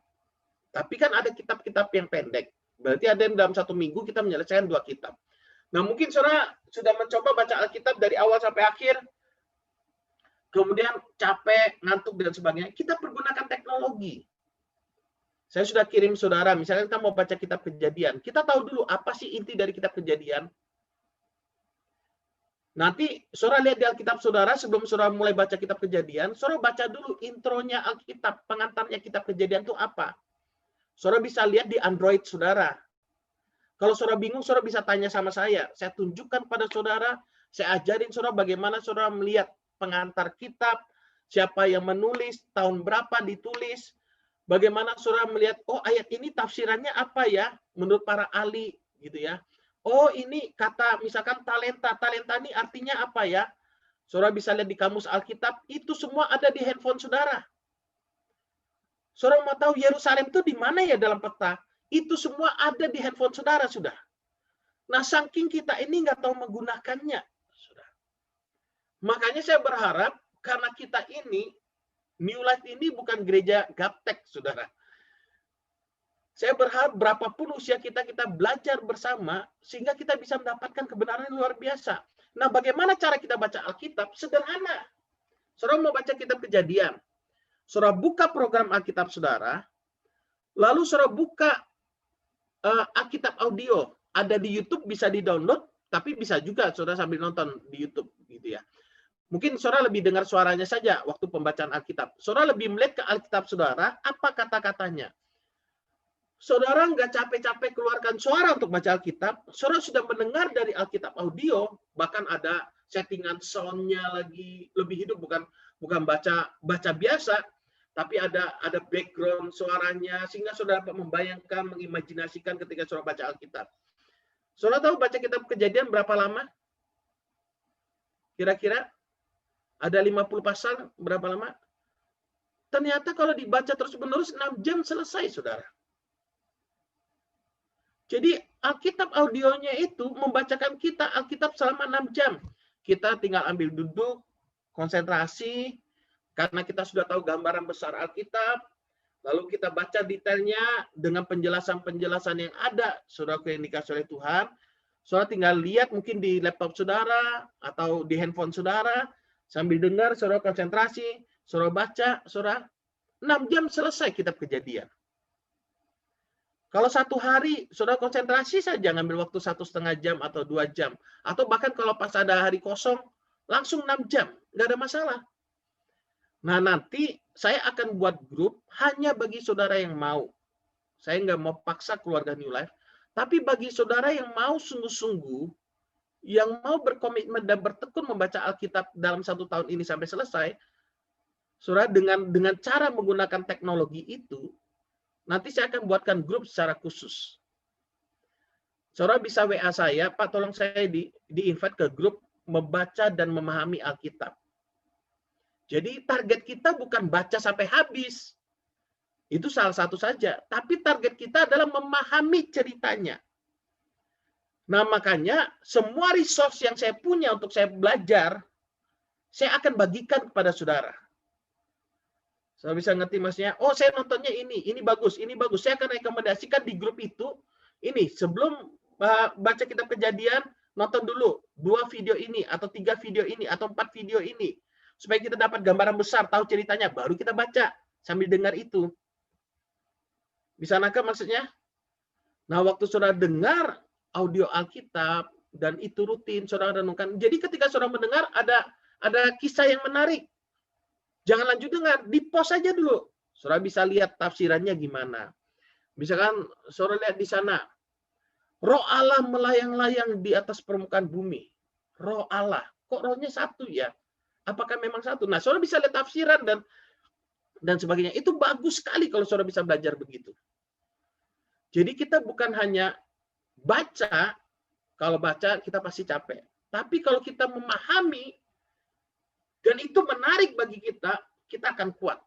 Tapi kan ada kitab-kitab yang pendek. Berarti ada yang dalam 1 minggu kita menyelesaikan 2 kitab. Nah, mungkin saudara sudah mencoba baca Alkitab dari awal sampai akhir, kemudian capek, ngantuk, dan sebagainya. Kita pergunakan teknologi. Saya sudah kirim saudara, misalnya kita mau baca kitab Kejadian. Kita tahu dulu apa sih inti dari kitab Kejadian. Nanti saudara lihat di Alkitab saudara, sebelum saudara mulai baca kitab Kejadian, saudara baca dulu intronya Alkitab, pengantarnya kitab Kejadian itu apa. Saudara bisa lihat di Android saudara. Kalau saudara bingung, saudara bisa tanya sama saya. Saya tunjukkan pada saudara, saya ajarin saudara bagaimana saudara melihat pengantar kitab, siapa yang menulis, tahun berapa ditulis, bagaimana saudara melihat, oh ayat ini tafsirannya apa ya, menurut para ahli, gitu ya. Oh ini kata misalkan talenta, talenta ini artinya apa ya? Saudara bisa lihat di kamus Alkitab, itu semua ada di handphone saudara. Saudara mau tahu Yerusalem itu di mana ya dalam peta? Itu semua ada di handphone saudara sudah. Nah, saking kita ini nggak tahu menggunakannya, sudah. Makanya saya berharap karena kita ini New Life ini bukan gereja gaptek, saudara. Saya berharap berapapun usia kita, kita belajar bersama sehingga kita bisa mendapatkan kebenaran yang luar biasa. Nah, bagaimana cara kita baca Alkitab? Sederhana. Saudara mau baca kitab Kejadian. Saudara buka program Alkitab saudara, lalu saudara buka Alkitab audio. Ada di YouTube, bisa di-download, tapi bisa juga saudara sambil nonton di YouTube, gitu ya. Mungkin saudara lebih dengar suaranya saja waktu pembacaan Alkitab. Saudara lebih melihat ke Alkitab saudara, apa kata-katanya. Saudara nggak capek-capek keluarkan suara untuk baca Alkitab, saudara sudah mendengar dari Alkitab audio, bahkan ada settingan sound-nya lagi lebih hidup, bukan baca biasa, tapi ada background suaranya, sehingga saudara dapat membayangkan, mengimajinasikan ketika saudara baca Alkitab. Saudara tahu baca kitab Kejadian berapa lama? Kira-kira ada 50 pasal, berapa lama? Ternyata kalau dibaca terus-menerus 6 jam selesai, saudara. Jadi Alkitab audionya itu membacakan kita Alkitab selama 6 jam. Kita tinggal ambil duduk, konsentrasi, karena kita sudah tahu gambaran besar Alkitab, lalu kita baca detailnya dengan penjelasan-penjelasan yang ada, saudara yang dikasih oleh Tuhan. Saudara tinggal lihat mungkin di laptop saudara atau di handphone saudara, sambil dengar, saudara konsentrasi, saudara baca, saudara 6 jam selesai kitab Kejadian. Kalau 1 hari, saudara konsentrasi saja ngambil waktu 1,5 jam atau 2 jam. Atau bahkan kalau pas ada hari kosong, langsung 6 jam. Nggak ada masalah. Nah, nanti saya akan buat grup hanya bagi saudara yang mau. Saya nggak mau paksa keluarga New Life. Tapi bagi saudara yang mau sungguh-sungguh, yang mau berkomitmen dan bertekun membaca Alkitab dalam 1 tahun ini sampai selesai, saudara dengan cara menggunakan teknologi itu, nanti saya akan buatkan grup secara khusus. Saudara bisa WA saya, Pak tolong saya di-invite ke grup membaca dan memahami Alkitab. Jadi target kita bukan baca sampai habis. Itu salah satu saja. Tapi target kita adalah memahami ceritanya. Nah makanya semua resource yang saya punya untuk saya belajar, saya akan bagikan kepada saudara. Saya bisa ngerti maksudnya, oh saya nontonnya ini bagus, ini bagus. Saya akan rekomendasikan di grup itu, ini sebelum baca kitab Kejadian, nonton dulu 2 video ini, atau 3 video ini, atau 4 video ini. Supaya kita dapat gambaran besar, tahu ceritanya, baru kita baca sambil dengar itu. Bisa nangkap maksudnya? Nah, waktu saudara dengar audio Alkitab, dan itu rutin, saudara renungkan. Jadi ketika saudara mendengar, ada kisah yang menarik. Jangan lanjut dengar, di-pause aja dulu. Saudara bisa lihat tafsirannya gimana. Misalkan saudara lihat di sana, Roh Allah melayang-layang di atas permukaan bumi. Roh Allah. Kok rohnya satu ya? Apakah memang satu? Nah, saudara bisa lihat tafsiran dan sebagainya. Itu bagus sekali kalau saudara bisa belajar begitu. Jadi kita bukan hanya baca, kalau baca kita pasti capek. Tapi kalau kita memahami, Dan itu menarik bagi kita, kita akan kuat.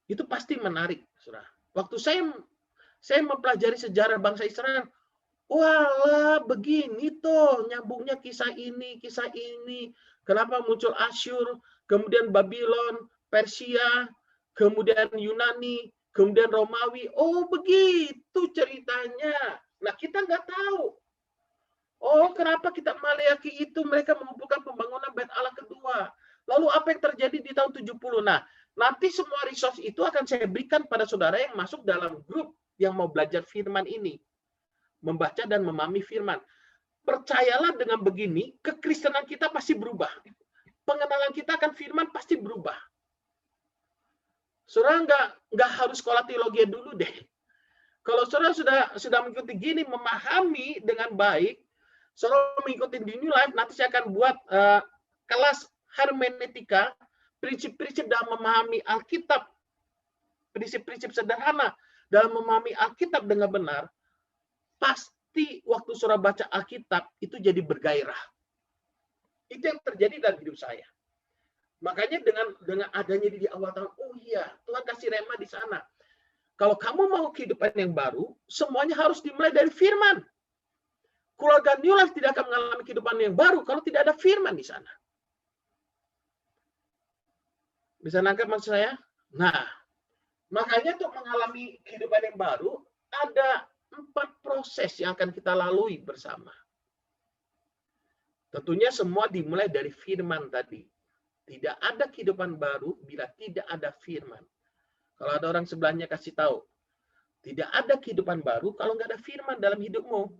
Itu pasti menarik, saudara. Waktu saya mempelajari sejarah bangsa Israel, walah begini tuh nyambungnya kisah ini. Kenapa muncul Asyur, kemudian Babylon, Persia, kemudian Yunani, kemudian Romawi. Oh begitu ceritanya. Nah kita nggak tahu. Oh kenapa kitab Maleakhi itu mereka mengumpulkan pembangunan Bait Allah kedua. Lalu apa yang terjadi di tahun 70? Nah, nanti semua resource itu akan saya berikan pada saudara yang masuk dalam grup yang mau belajar firman ini. Membaca dan memahami firman. Percayalah dengan begini, kekristenan kita pasti berubah. Pengenalan kita akan firman pasti berubah. Saudara nggak harus sekolah teologi dulu deh. Kalau saudara sudah mengikuti gini, memahami dengan baik, saudara mengikuti di New Life, nanti saya akan buat kelas hermeneutika, prinsip-prinsip dalam memahami Alkitab, prinsip-prinsip sederhana dalam memahami Alkitab dengan benar. Pasti waktu saudara baca Alkitab itu jadi bergairah. Itu yang terjadi dalam hidup saya. Makanya dengan adanya di awal tahun, oh iya, Tuhan kasih rema di sana. Kalau kamu mau kehidupan yang baru, semuanya harus dimulai dari firman. Keluarga New Life tidak akan mengalami kehidupan yang baru kalau tidak ada firman di sana. Bisa nangkap maksud saya? Nah, makanya untuk mengalami kehidupan yang baru, ada 4 proses yang akan kita lalui bersama. Tentunya semua dimulai dari firman tadi. Tidak ada kehidupan baru bila tidak ada firman. Kalau ada orang sebelahnya kasih tahu, tidak ada kehidupan baru kalau nggak ada firman dalam hidupmu.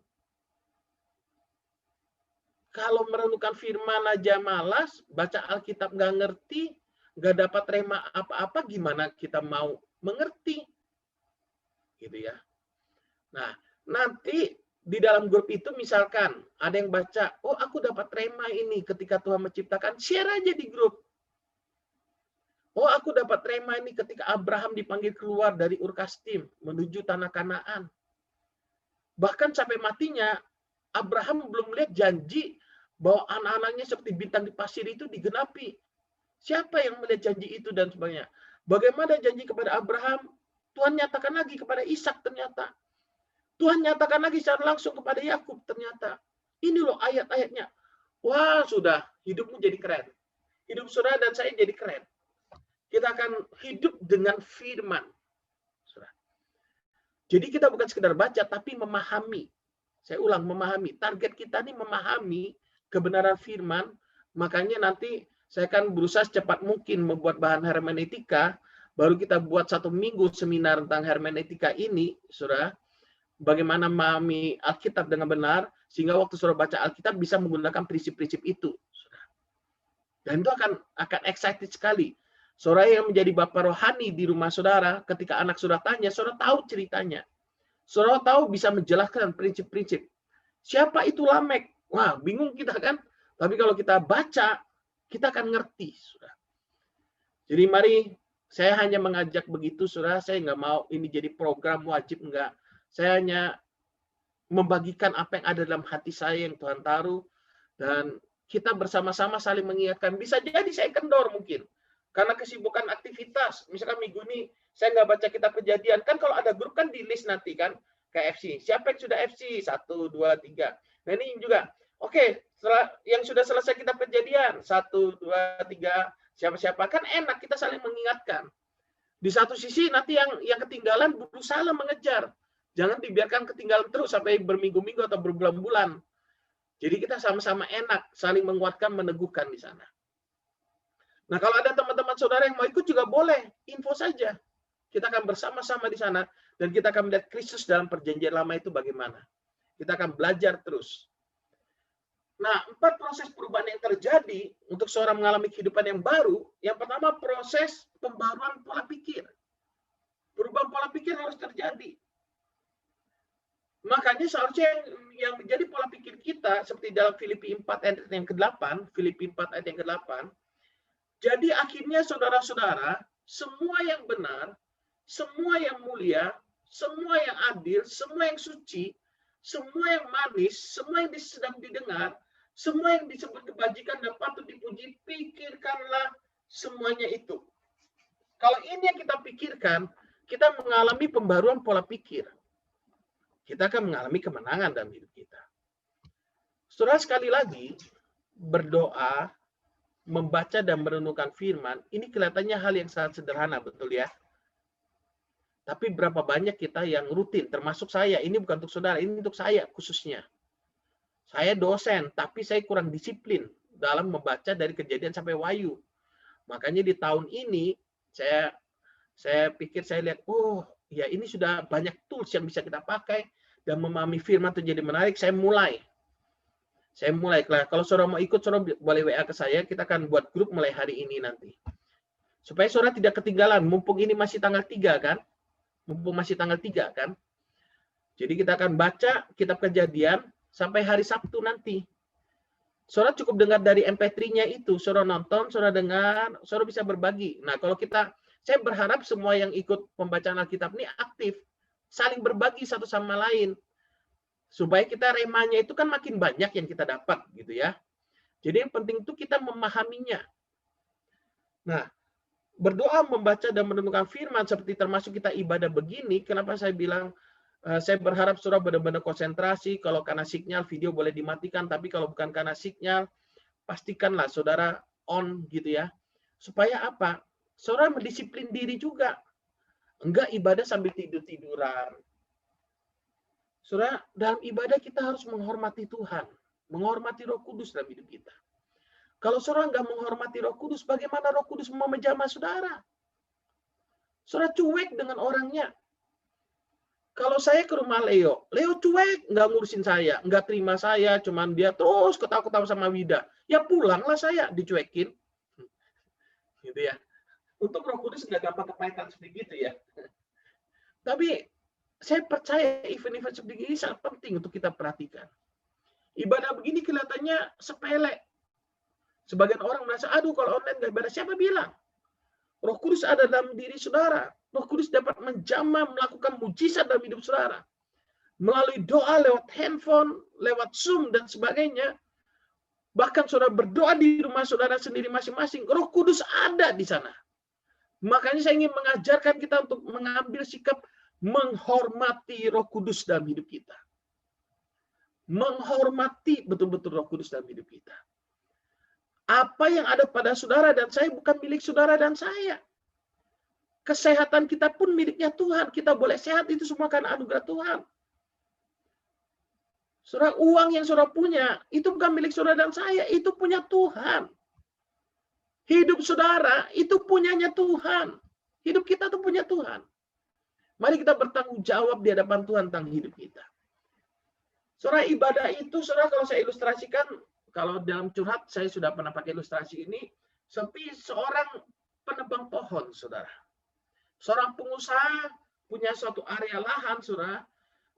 Kalau merenungkan firman aja malas, baca Alkitab nggak ngerti, nggak dapat rema apa-apa, gimana kita mau mengerti? Gitu ya. Nah, nanti di dalam grup itu misalkan ada yang baca, oh aku dapat rema ini ketika Tuhan menciptakan, share aja di grup. Oh aku dapat rema ini ketika Abraham dipanggil keluar dari Ur Kasdim menuju tanah Kanaan. Bahkan sampai matinya, Abraham belum melihat janji bahwa anak-anaknya seperti bintang di pasir itu digenapi. Siapa yang melihat janji itu dan sebagainya? Bagaimana janji kepada Abraham? Tuhan nyatakan lagi kepada Ishak ternyata. Tuhan nyatakan lagi secara langsung kepada Yakub ternyata. Ini loh ayat-ayatnya. Wah sudah, hidupmu jadi keren. Hidup saudara dan saya jadi keren. Kita akan hidup dengan firman. Jadi kita bukan sekedar baca, tapi memahami. Saya ulang, memahami. Target kita ini memahami kebenaran firman. Makanya nanti saya akan berusaha secepat mungkin membuat bahan hermeneutika. Baru kita buat 1 minggu seminar tentang hermeneutika ini, saudara. Bagaimana memahami Alkitab dengan benar, sehingga waktu saudara baca Alkitab bisa menggunakan prinsip-prinsip itu. Saudara. Dan itu akan excited sekali. Saudara yang menjadi bapak rohani di rumah saudara, ketika anak saudara tanya, saudara tahu ceritanya. Saudara tahu bisa menjelaskan prinsip-prinsip. Siapa itu Lamek? Wah, bingung kita kan? Tapi kalau kita baca, kita akan ngerti. Saudara. Jadi mari, saya hanya mengajak begitu, saudara. Saya nggak mau ini jadi program wajib, enggak. Saya hanya membagikan apa yang ada dalam hati saya yang Tuhan taruh. Dan kita bersama-sama saling mengingatkan. Bisa jadi saya kendor mungkin. Karena kesibukan aktivitas, misalkan minggu ini saya nggak baca kitab Kejadian, kan kalau ada grup kan di list nanti kan, kayak FC. Siapa yang sudah FC? 1, 2, 3. Nah ini juga, oke, setelah yang sudah selesai kitab Kejadian, 1, 2, 3, siapa-siapa, kan enak kita saling mengingatkan. Di satu sisi nanti yang ketinggalan berusaha mengejar. Jangan dibiarkan ketinggalan terus sampai berminggu-minggu atau berbulan-bulan. Jadi kita sama-sama enak, saling menguatkan, meneguhkan di sana. Nah, kalau ada teman-teman saudara yang mau ikut juga boleh, info saja. Kita akan bersama-sama di sana dan kita akan melihat Kristus dalam perjanjian lama itu bagaimana. Kita akan belajar terus. Nah, 4 proses perubahan yang terjadi untuk seorang mengalami kehidupan yang baru. Yang pertama, proses pembaruan pola pikir. Perubahan pola pikir harus terjadi. Makanya seharusnya yang menjadi pola pikir kita, seperti dalam Filipi 4 ayat yang ke-8, Filipi 4 ayat yang ke-8, jadi akhirnya saudara-saudara, semua yang benar, semua yang mulia, semua yang adil, semua yang suci, semua yang manis, semua yang sedang didengar, Semua yang disebut kebajikan dan patut dipuji, pikirkanlah semuanya itu. Kalau ini yang kita pikirkan, kita mengalami pembaruan pola pikir. Kita akan mengalami kemenangan dalam hidup kita. Saudara, sekali lagi, berdoa, membaca dan merenungkan firman, ini kelihatannya hal yang sangat sederhana, betul ya? Tapi berapa banyak kita yang rutin, termasuk saya, ini bukan untuk saudara, ini untuk saya khususnya. Saya dosen, tapi saya kurang disiplin dalam membaca dari Kejadian sampai Wahyu. Makanya di tahun ini, saya pikir, saya lihat, oh ya ini sudah banyak tools yang bisa kita pakai, dan memahami firman itu jadi menarik, saya mulai. Kalau saudara mau ikut, saudara boleh WA ke saya, kita akan buat grup mulai hari ini nanti. Supaya saudara tidak ketinggalan, mumpung ini masih tanggal 3 kan? Kan? Jadi kita akan baca kitab Kejadian sampai hari Sabtu nanti. Saudara cukup dengar dari MP3-nya itu, saudara nonton, saudara dengar, saudara bisa berbagi. Nah, kalau saya berharap semua yang ikut pembacaan Alkitab ini aktif, saling berbagi satu sama lain. Supaya kita remanya itu kan makin banyak yang kita dapat gitu ya. Jadi yang penting itu kita memahaminya. Nah, berdoa, membaca dan merenungkan firman seperti termasuk kita ibadah begini, kenapa saya bilang saya berharap saudara benar-benar konsentrasi. Kalau karena sinyal, video boleh dimatikan, tapi kalau bukan karena sinyal, pastikanlah saudara on gitu ya. Supaya apa? Saudara mendisiplin diri juga. Enggak ibadah sambil tidur-tiduran. Saudara, dalam ibadah kita harus menghormati Tuhan, menghormati Roh Kudus dalam hidup kita. Kalau saudara nggak menghormati Roh Kudus, bagaimana Roh Kudus mau menjamah saudara? Saudara cuek dengan orangnya. Kalau saya ke rumah Leo cuek, nggak ngurusin saya, nggak terima saya, cuman dia terus ketawa-ketawa sama Wida. Ya pulanglah saya, dicuekin. Gitu ya. Untuk Roh Kudus nggak gampang kepahitan seperti itu ya. Tapi saya percaya event-event seperti ini sangat penting untuk kita perhatikan. Ibadah begini kelihatannya sepele. Sebagian orang merasa, aduh kalau online nggak ibadah. Siapa bilang? Roh Kudus ada dalam diri saudara. Roh Kudus dapat menjamah, melakukan mujizat dalam hidup saudara. Melalui doa, lewat handphone, lewat Zoom, dan sebagainya. Bahkan saudara berdoa di rumah saudara sendiri masing-masing. Roh Kudus ada di sana. Makanya saya ingin mengajarkan kita untuk mengambil sikap menghormati Roh Kudus dalam hidup kita. Menghormati betul-betul Roh Kudus dalam hidup kita. Apa yang ada pada saudara dan saya bukan milik saudara dan saya. Kesehatan kita pun miliknya Tuhan. Kita boleh sehat itu semua karena anugerah Tuhan. Saudara, uang yang saudara punya itu bukan milik saudara dan saya, itu punya Tuhan. Hidup saudara itu punyanya Tuhan. Hidup kita itu punya Tuhan. Mari kita bertanggung jawab di hadapan Tuhan tentang hidup kita. Saudara, ibadah itu, saudara, kalau saya ilustrasikan, kalau dalam curhat saya sudah pernah pakai ilustrasi ini, seperti seorang penebang pohon, saudara. Seorang pengusaha punya suatu area lahan, saudara,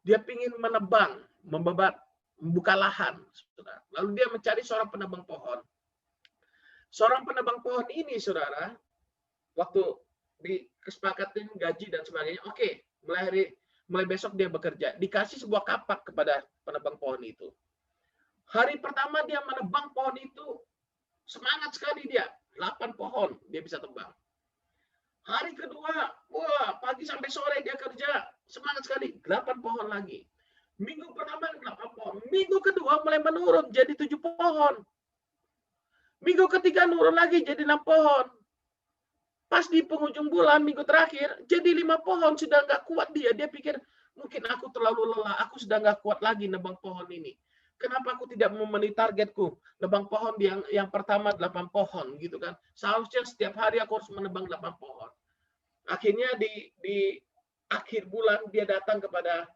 dia ingin menebang, membuka lahan, saudara. Lalu dia mencari seorang penebang pohon. Seorang penebang pohon ini, saudara, waktu disepakatin gaji dan sebagainya, oke, mulai besok dia bekerja. Dikasih sebuah kapak kepada penebang pohon itu. Hari pertama dia menebang pohon itu, semangat sekali dia. 8 pohon dia bisa tebang. Hari kedua, wah, pagi sampai sore dia kerja, semangat sekali. 8 pohon lagi. Minggu pertama 8 pohon. Minggu kedua mulai menurun jadi 7 pohon. Minggu ketiga nurun lagi jadi 6 pohon. Pas di penghujung bulan, minggu terakhir, jadi 5 pohon, sudah nggak kuat dia. Dia pikir, mungkin aku terlalu lelah, aku sudah nggak kuat lagi nebang pohon ini. Kenapa aku tidak memenuhi targetku? Nebang pohon yang pertama 8 pohon, gitu kan. Seharusnya setiap hari aku harus menebang 8 pohon. Akhirnya di akhir bulan, dia datang kepada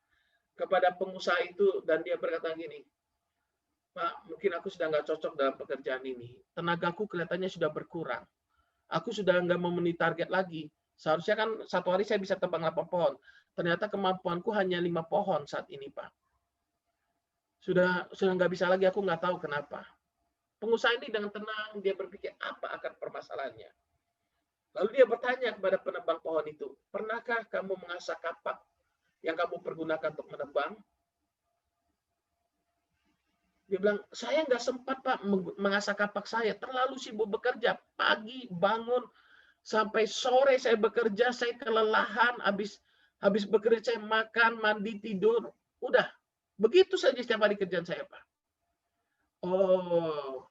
pengusaha itu, dan dia berkata gini, Pak, mungkin aku sudah nggak cocok dalam pekerjaan ini. Tenagaku kelihatannya sudah berkurang. Aku sudah nggak memenuhi target lagi. Seharusnya kan satu hari saya bisa tebang 8 pohon. Ternyata kemampuanku hanya 5 pohon saat ini, Pak. Sudah nggak bisa lagi, aku nggak tahu kenapa. Pengusaha ini dengan tenang, dia berpikir apa akar permasalahannya. Lalu dia bertanya kepada penebang pohon itu, pernahkah kamu mengasah kapak yang kamu pergunakan untuk menebang? Dia bilang, saya nggak sempat Pak mengasah kapak saya, terlalu sibuk bekerja. Pagi bangun sampai sore saya bekerja, saya kelelahan, habis bekerja saya makan, mandi, tidur. Udah, begitu saja setiap hari kerjaan saya Pak. Oh,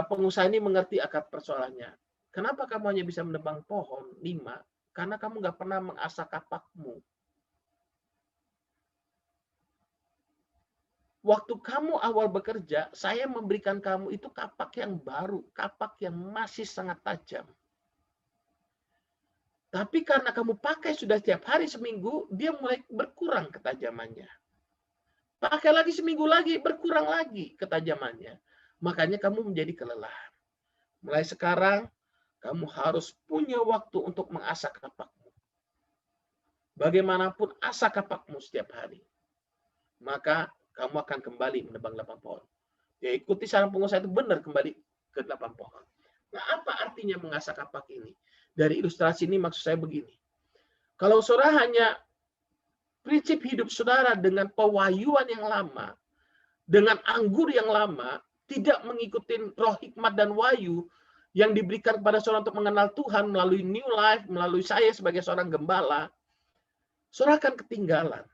pengusaha ini mengerti akar persoalannya. Kenapa kamu hanya bisa menebang pohon 5? Karena kamu nggak pernah mengasah kapakmu. Waktu kamu awal bekerja, saya memberikan kamu itu kapak yang baru, kapak yang masih sangat tajam. Tapi karena kamu pakai sudah setiap hari seminggu, dia mulai berkurang ketajamannya. Pakai lagi seminggu lagi, berkurang lagi ketajamannya. Makanya kamu menjadi kelelahan. Mulai sekarang, kamu harus punya waktu untuk mengasah kapakmu. Bagaimanapun asah kapakmu setiap hari. Maka kamu akan kembali menebang 8 pohon. Ya ikuti saran pengusaha itu benar kembali ke 8 pohon. Nah, apa artinya mengasah kapak ini? Dari ilustrasi ini maksud saya begini. Kalau saudara hanya prinsip hidup saudara dengan pewahyuan yang lama, dengan anggur yang lama, tidak mengikuti roh hikmat dan wahyu yang diberikan kepada saudara untuk mengenal Tuhan melalui New Life, melalui saya sebagai seorang gembala, saudara akan ketinggalan.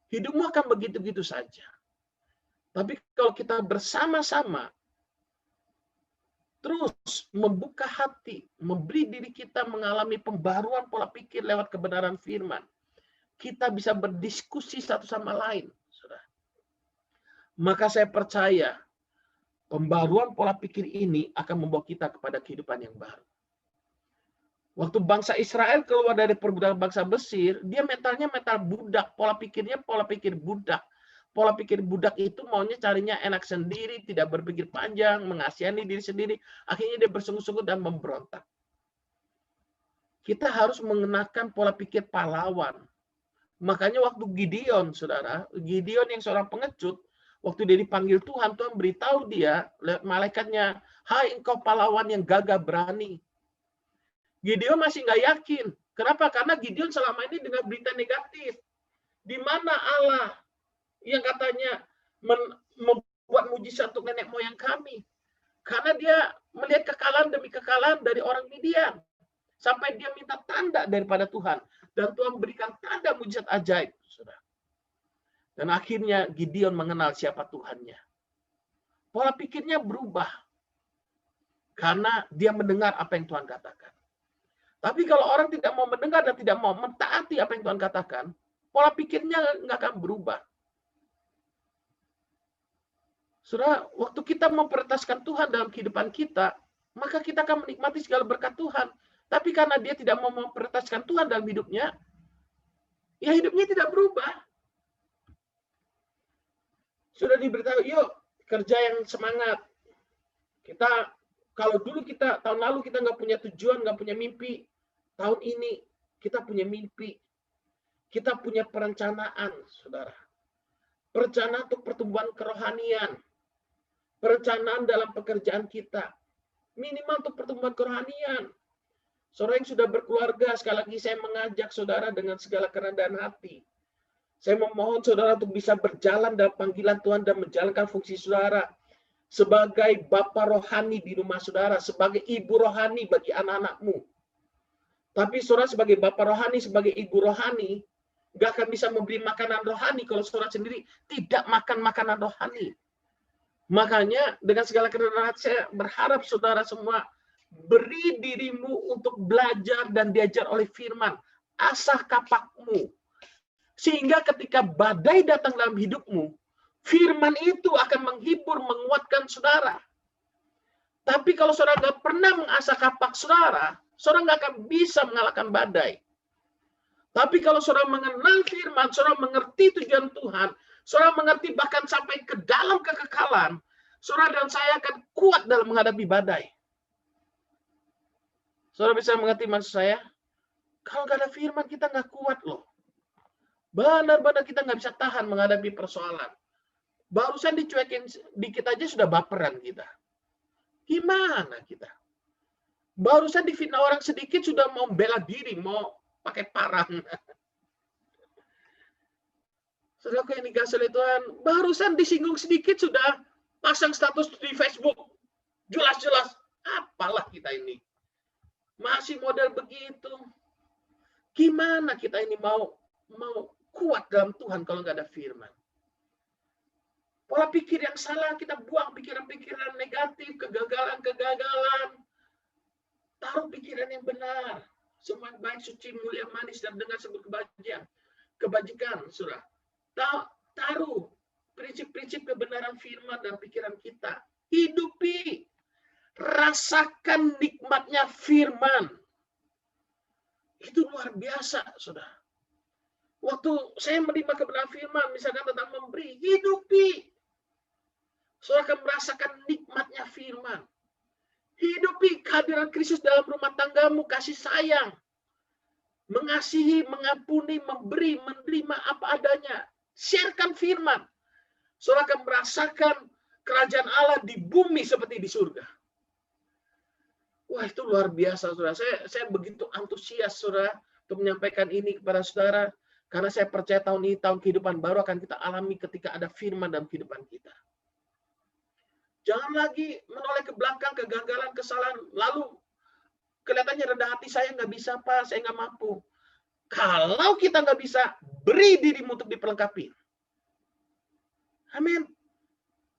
Hidupmu akan begitu-begitu saja. Tapi kalau kita bersama-sama terus membuka hati, memberi diri kita mengalami pembaruan pola pikir lewat kebenaran firman, kita bisa berdiskusi satu sama lain. Maka saya percaya pembaruan pola pikir ini akan membawa kita kepada kehidupan yang baru. Waktu bangsa Israel keluar dari perbudakan bangsa Mesir, dia mentalnya mental budak, pola pikirnya pola pikir budak. Pola pikir budak itu maunya carinya enak sendiri, tidak berpikir panjang, mengasihani diri sendiri. Akhirnya dia bersungguh-sungguh dan memberontak. Kita harus mengenakan pola pikir pahlawan. Makanya waktu Gideon, saudara, Gideon yang seorang pengecut, waktu dia dipanggil Tuhan, Tuhan beritahu dia, malaikatnya, hai engkau pahlawan yang gagah berani. Gideon masih nggak yakin. Kenapa? Karena Gideon selama ini dengan berita negatif. Di mana Allah yang katanya membuat mujizat untuk nenek moyang kami? Karena dia melihat kekalahan demi kekalahan dari orang Midian. Sampai dia minta tanda daripada Tuhan. Dan Tuhan berikan tanda mujizat ajaib. Dan akhirnya Gideon mengenal siapa Tuhannya. Pola pikirnya berubah. Karena dia mendengar apa yang Tuhan katakan. Tapi kalau orang tidak mau mendengar dan tidak mau mentaati apa yang Tuhan katakan, pola pikirnya nggak akan berubah. Saudara, waktu kita memprioritaskan Tuhan dalam kehidupan kita, maka kita akan menikmati segala berkat Tuhan. Tapi karena dia tidak mau memprioritaskan Tuhan dalam hidupnya, ya hidupnya tidak berubah. Sudah diberitahu, yuk kerja yang semangat. Kita, kalau dulu kita, tahun lalu kita nggak punya tujuan, nggak punya mimpi, tahun ini kita punya mimpi, kita punya perencanaan, saudara. Perencanaan untuk pertumbuhan kerohanian, perencanaan dalam pekerjaan kita, minimal untuk pertumbuhan kerohanian. Saudara yang sudah berkeluarga, sekali lagi saya mengajak saudara dengan segala kerendahan hati. Saya memohon saudara untuk bisa berjalan dalam panggilan Tuhan dan menjalankan fungsi saudara sebagai bapa rohani di rumah saudara, sebagai ibu rohani bagi anak-anakmu. Tapi saudara sebagai bapa rohani, sebagai ibu rohani, gak akan bisa memberi makanan rohani kalau saudara sendiri tidak makan makanan rohani. Makanya dengan segala kerendahan hati saya berharap saudara semua beri dirimu untuk belajar dan diajar oleh firman. Asah kapakmu. Sehingga ketika badai datang dalam hidupmu, firman itu akan menghibur, menguatkan saudara. Tapi kalau saudara nggak pernah mengasah kapak saudara, saudara nggak akan bisa mengalahkan badai. Tapi kalau saudara mengenal firman, saudara mengerti tujuan Tuhan, saudara mengerti bahkan sampai ke dalam kekekalan, saudara dan saya akan kuat dalam menghadapi badai. Saudara bisa mengerti maksud saya? Kalau nggak ada firman, kita nggak kuat loh. Benar-benar kita nggak bisa tahan menghadapi persoalan. Barusan dicuekin dikit aja sudah baperan kita. Gimana kita? Barusan difitnah orang sedikit sudah mau bela diri, mau pakai parang. Saudara yang dikasih oleh Tuhan, barusan disinggung sedikit sudah pasang status di Facebook. Jelas-jelas, apalah kita ini. Masih model begitu. Gimana kita ini mau kuat dalam Tuhan kalau nggak ada firman? Pola pikir yang salah kita buang, pikiran-pikiran negatif, kegagalan-kegagalan. Taruh pikiran yang benar. Semua baik, suci, mulia, manis, dan dengan sebut kebajikan, saudara. Taruh prinsip-prinsip kebenaran firman dan pikiran kita. Hidupi. Rasakan nikmatnya firman. Itu luar biasa, saudara. Waktu saya menerima kebenaran firman, misalkan tentang memberi, hidupi. Saudara akan merasakan nikmatnya firman. Hidupi kehadiran Kristus dalam rumah tanggamu, kasih sayang. Mengasihi, mengampuni, memberi, menerima apa adanya. Sharekan firman. Saudara akan merasakan kerajaan Allah di bumi seperti di surga. Wah, itu luar biasa, saudara. Saya begitu antusias, saudara, untuk menyampaikan ini kepada saudara. Karena saya percaya tahun ini, tahun kehidupan baru akan kita alami ketika ada firman dalam kehidupan kita. Jangan lagi menoleh ke belakang, kegagalan, kesalahan. Lalu kelihatannya rendah hati, saya nggak bisa, Pak, saya nggak mampu. Kalau kita nggak bisa, beri dirimu untuk diperlengkapi. Amin.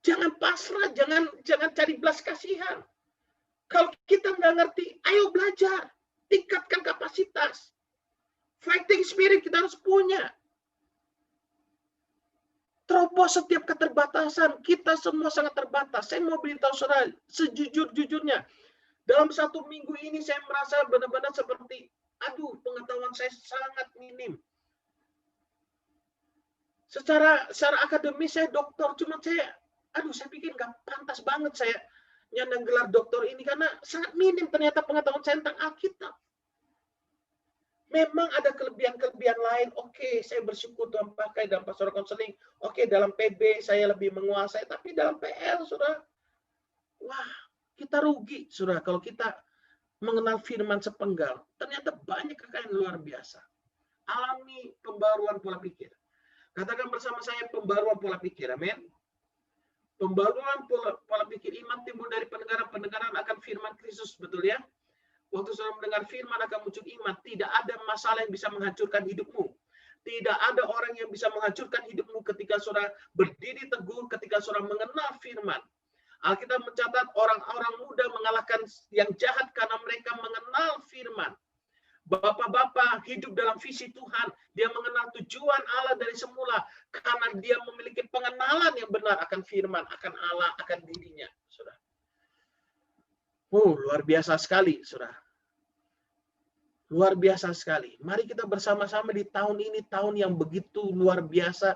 Jangan pasrah, jangan cari belas kasihan. Kalau kita nggak ngerti, ayo belajar. Tingkatkan kapasitas. Fighting spirit kita harus punya. Terobos setiap keterbatasan. Kita semua sangat terbatas. Saya mau beritahu saudara, sejujur-jujurnya. Dalam 1 minggu ini saya merasa benar-benar seperti, pengetahuan saya sangat minim. Secara akademis saya doktor, cuma saya pikir nggak pantas banget saya nyandang gelar doktor ini, karena sangat minim ternyata pengetahuan saya tentang Alkitab. Memang ada kelebihan-kelebihan lain. Oke, saya bersyukur Tuhan pakai dalam pastoral konseling. Oke, dalam PB saya lebih menguasai. Tapi dalam PL, saudara, wah, kita rugi, saudara, kalau kita mengenal firman sepenggal. Ternyata banyak kekayaan luar biasa. Alami pembaruan pola pikir. Katakan bersama saya, pembaruan pola pikir. Amin. Pembaruan pola pikir iman timbul dari pendengaran akan firman Kristus. Betul ya? Waktu saudara mendengar firman akan muncul iman. Tidak ada masalah yang bisa menghancurkan hidupmu. Tidak ada orang yang bisa menghancurkan hidupmu ketika saudara berdiri teguh, ketika saudara mengenal firman. Alkitab mencatat orang-orang muda mengalahkan yang jahat karena mereka mengenal firman. Bapak-bapak hidup dalam visi Tuhan. Dia mengenal tujuan Allah dari semula. Karena dia memiliki pengenalan yang benar akan firman, akan Allah, akan dirinya. Saudara. Luar biasa sekali, saudara. Luar biasa sekali. Mari kita bersama-sama di tahun ini, tahun yang begitu luar biasa,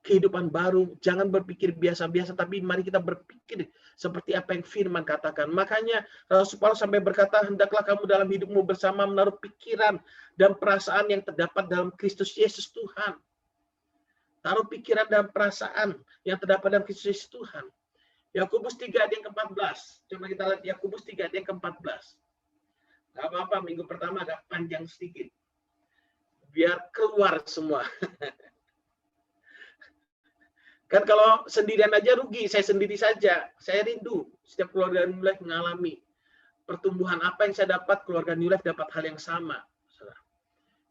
kehidupan baru. Jangan berpikir biasa-biasa, tapi mari kita berpikir seperti apa yang firman katakan. Makanya Rasul Paulus sampai berkata, hendaklah kamu dalam hidupmu bersama menaruh pikiran dan perasaan yang terdapat dalam Kristus Yesus Tuhan. Taruh pikiran dan perasaan yang terdapat dalam Kristus Yesus Tuhan. Yakobus 3 ayat yang ke-14. Coba kita lihat Yakobus 3 ayat yang ke-14. Gak apa-apa, minggu pertama agak panjang sedikit. Biar keluar semua. Kan kalau sendirian aja rugi, saya sendiri saja. Saya rindu setiap keluarga New Life mengalami pertumbuhan apa yang saya dapat, keluarga New Life dapat hal yang sama.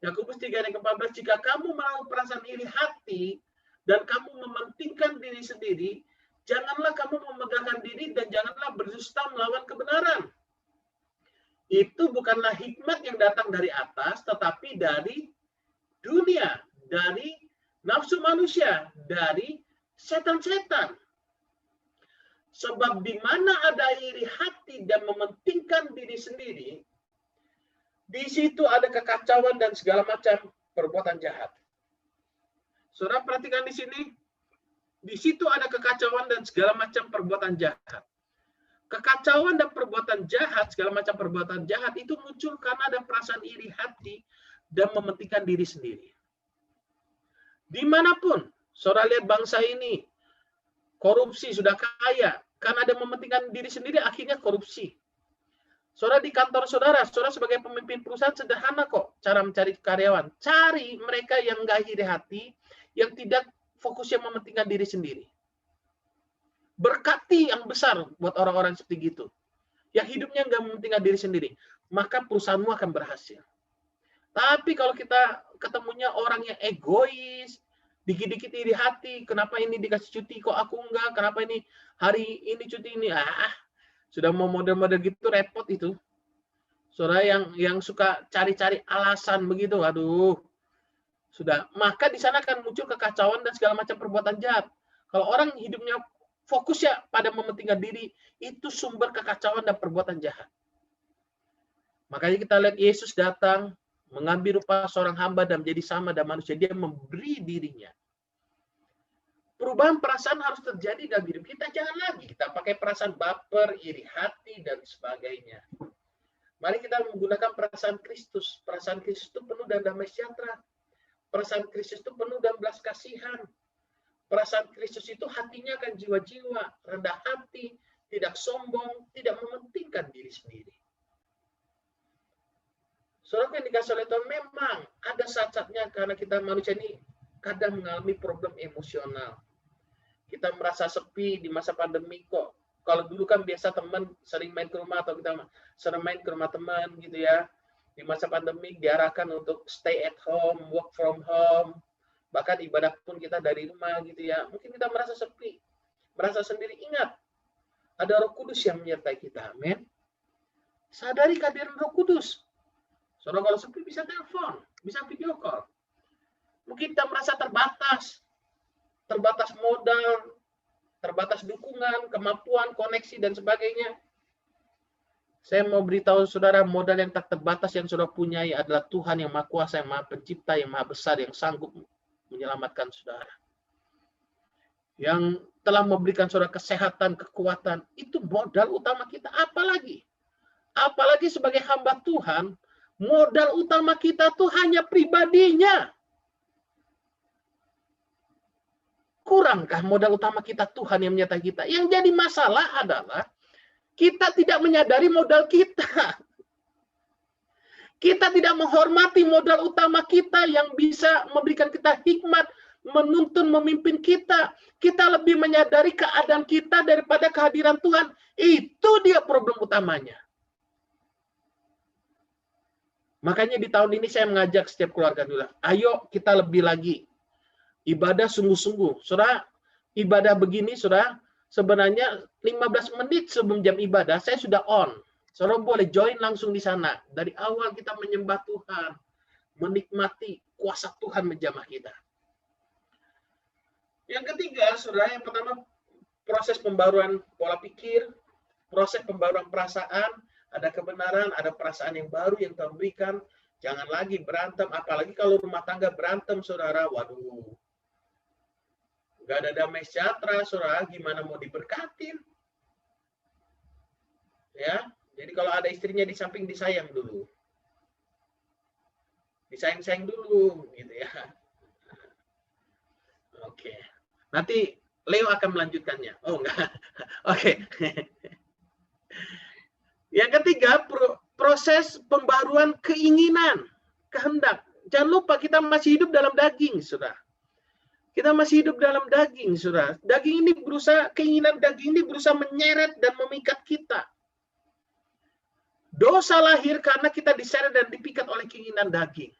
Yakobus 3 ayat yang ke-14, jika kamu menaruh perasaan iri hati dan kamu mementingkan diri sendiri, janganlah kamu memegahkan diri dan janganlah berdusta melawan kebenaran. Itu bukanlah hikmat yang datang dari atas, tetapi dari dunia, dari nafsu manusia, dari setan-setan. Sebab di mana ada iri hati dan mementingkan diri sendiri, di situ ada kekacauan dan segala macam perbuatan jahat. Saudara perhatikan di sini, di situ ada kekacauan dan segala macam perbuatan jahat. Kekacauan dan perbuatan jahat, segala macam perbuatan jahat itu muncul karena ada perasaan iri hati dan mementingkan diri sendiri. Dimanapun, saudara lihat bangsa ini, korupsi sudah kaya, karena ada mementingkan diri sendiri, akhirnya korupsi. Saudara di kantor saudara sebagai pemimpin perusahaan sederhana kok cara mencari karyawan. Cari mereka yang nggak iri hati, yang tidak fokusnya mementingkan diri sendiri. Berkati yang besar buat orang-orang seperti gitu. Yang hidupnya nggak mementingkan diri sendiri. Maka perusahaanmu akan berhasil. Tapi kalau kita ketemunya orang yang egois, dikit-dikit iri hati, kenapa ini dikasih cuti kok aku enggak, kenapa ini hari ini cuti ini, sudah mau model-model gitu repot itu. Saudara yang suka cari-cari alasan begitu, aduh, sudah. Maka di sana akan muncul kekacauan dan segala macam perbuatan jahat. Kalau orang hidupnya fokus ya pada mementingkan diri, itu sumber kekacauan dan perbuatan jahat. Makanya kita lihat Yesus datang, mengambil rupa seorang hamba dan menjadi sama dan manusia. Dia memberi dirinya. Perubahan perasaan harus terjadi dalam hidup kita. Jangan lagi kita pakai perasaan baper, iri hati, dan sebagainya. Mari kita menggunakan perasaan Kristus. Perasaan Kristus itu penuh dan damai sejahtera. Perasaan Kristus itu penuh dan belas kasihan. Perasaan Kristus itu hatinya akan jiwa-jiwa, rendah hati, tidak sombong, tidak mementingkan diri sendiri. Saudara yang dikasih oleh Tuhan, memang ada saat-saatnya karena kita manusia ini kadang mengalami problem emosional. Kita merasa sepi di masa pandemi kok. Kalau dulu kan biasa teman sering main ke rumah atau kita sering main ke rumah teman gitu ya. Di masa pandemi diarahkan untuk stay at home, work from home. Bahkan ibadah pun kita dari rumah gitu ya. Mungkin kita merasa sepi, merasa sendiri. Ingat, ada Roh Kudus yang menyertai kita. Amin. Sadari kehadiran Roh Kudus. Saudara kalau sepi bisa telepon, bisa video call. Mungkin kita merasa terbatas. Terbatas modal, terbatas dukungan, kemampuan, koneksi, dan sebagainya. Saya mau beritahu saudara, modal yang tak terbatas yang saudara punyai adalah Tuhan yang Maha Kuasa, yang Maha Pencipta, yang Maha Besar, yang sanggup menyelamatkan saudara. Yang telah memberikan saudara kesehatan, kekuatan, itu modal utama kita. Apalagi sebagai hamba Tuhan, modal utama kita tuh hanya pribadinya. Kurangkah modal utama kita Tuhan yang menyertai kita? Yang jadi masalah adalah kita tidak menyadari modal kita. Kita tidak menghormati modal utama kita yang bisa memberikan kita hikmat, menuntun, memimpin kita. Kita lebih menyadari keadaan kita daripada kehadiran Tuhan. Itu dia problem utamanya. Makanya di tahun ini saya mengajak setiap keluarga dulu, ayo kita lebih lagi ibadah sungguh-sungguh. Saudara, ibadah begini, saudara, sebenarnya 15 menit sebelum jam ibadah, saya sudah on. Saudara boleh join langsung di sana. Dari awal kita menyembah Tuhan, menikmati kuasa Tuhan menjamah kita. Yang ketiga, saudara, yang pertama, proses pembaruan pola pikir, proses pembaruan perasaan, ada kebenaran, ada perasaan yang baru yang Tuhan berikan. Jangan lagi berantem, apalagi kalau rumah tangga berantem, saudara, waduh. Gak ada damai sejahtera, saudara, gimana mau diberkatin? Ya, jadi kalau ada istrinya di samping, disayang dulu. Disayang-sayang dulu, gitu ya. Oke. Nanti Leo akan melanjutkannya. Oh, enggak. Oke. Yang ketiga, proses pembaruan keinginan, kehendak. Jangan lupa kita masih hidup dalam daging, saudara. Kita masih hidup dalam daging, saudara. Daging ini keinginan daging ini berusaha menyeret dan memikat kita. Dosa lahir karena kita diseret dan dipikat oleh keinginan daging.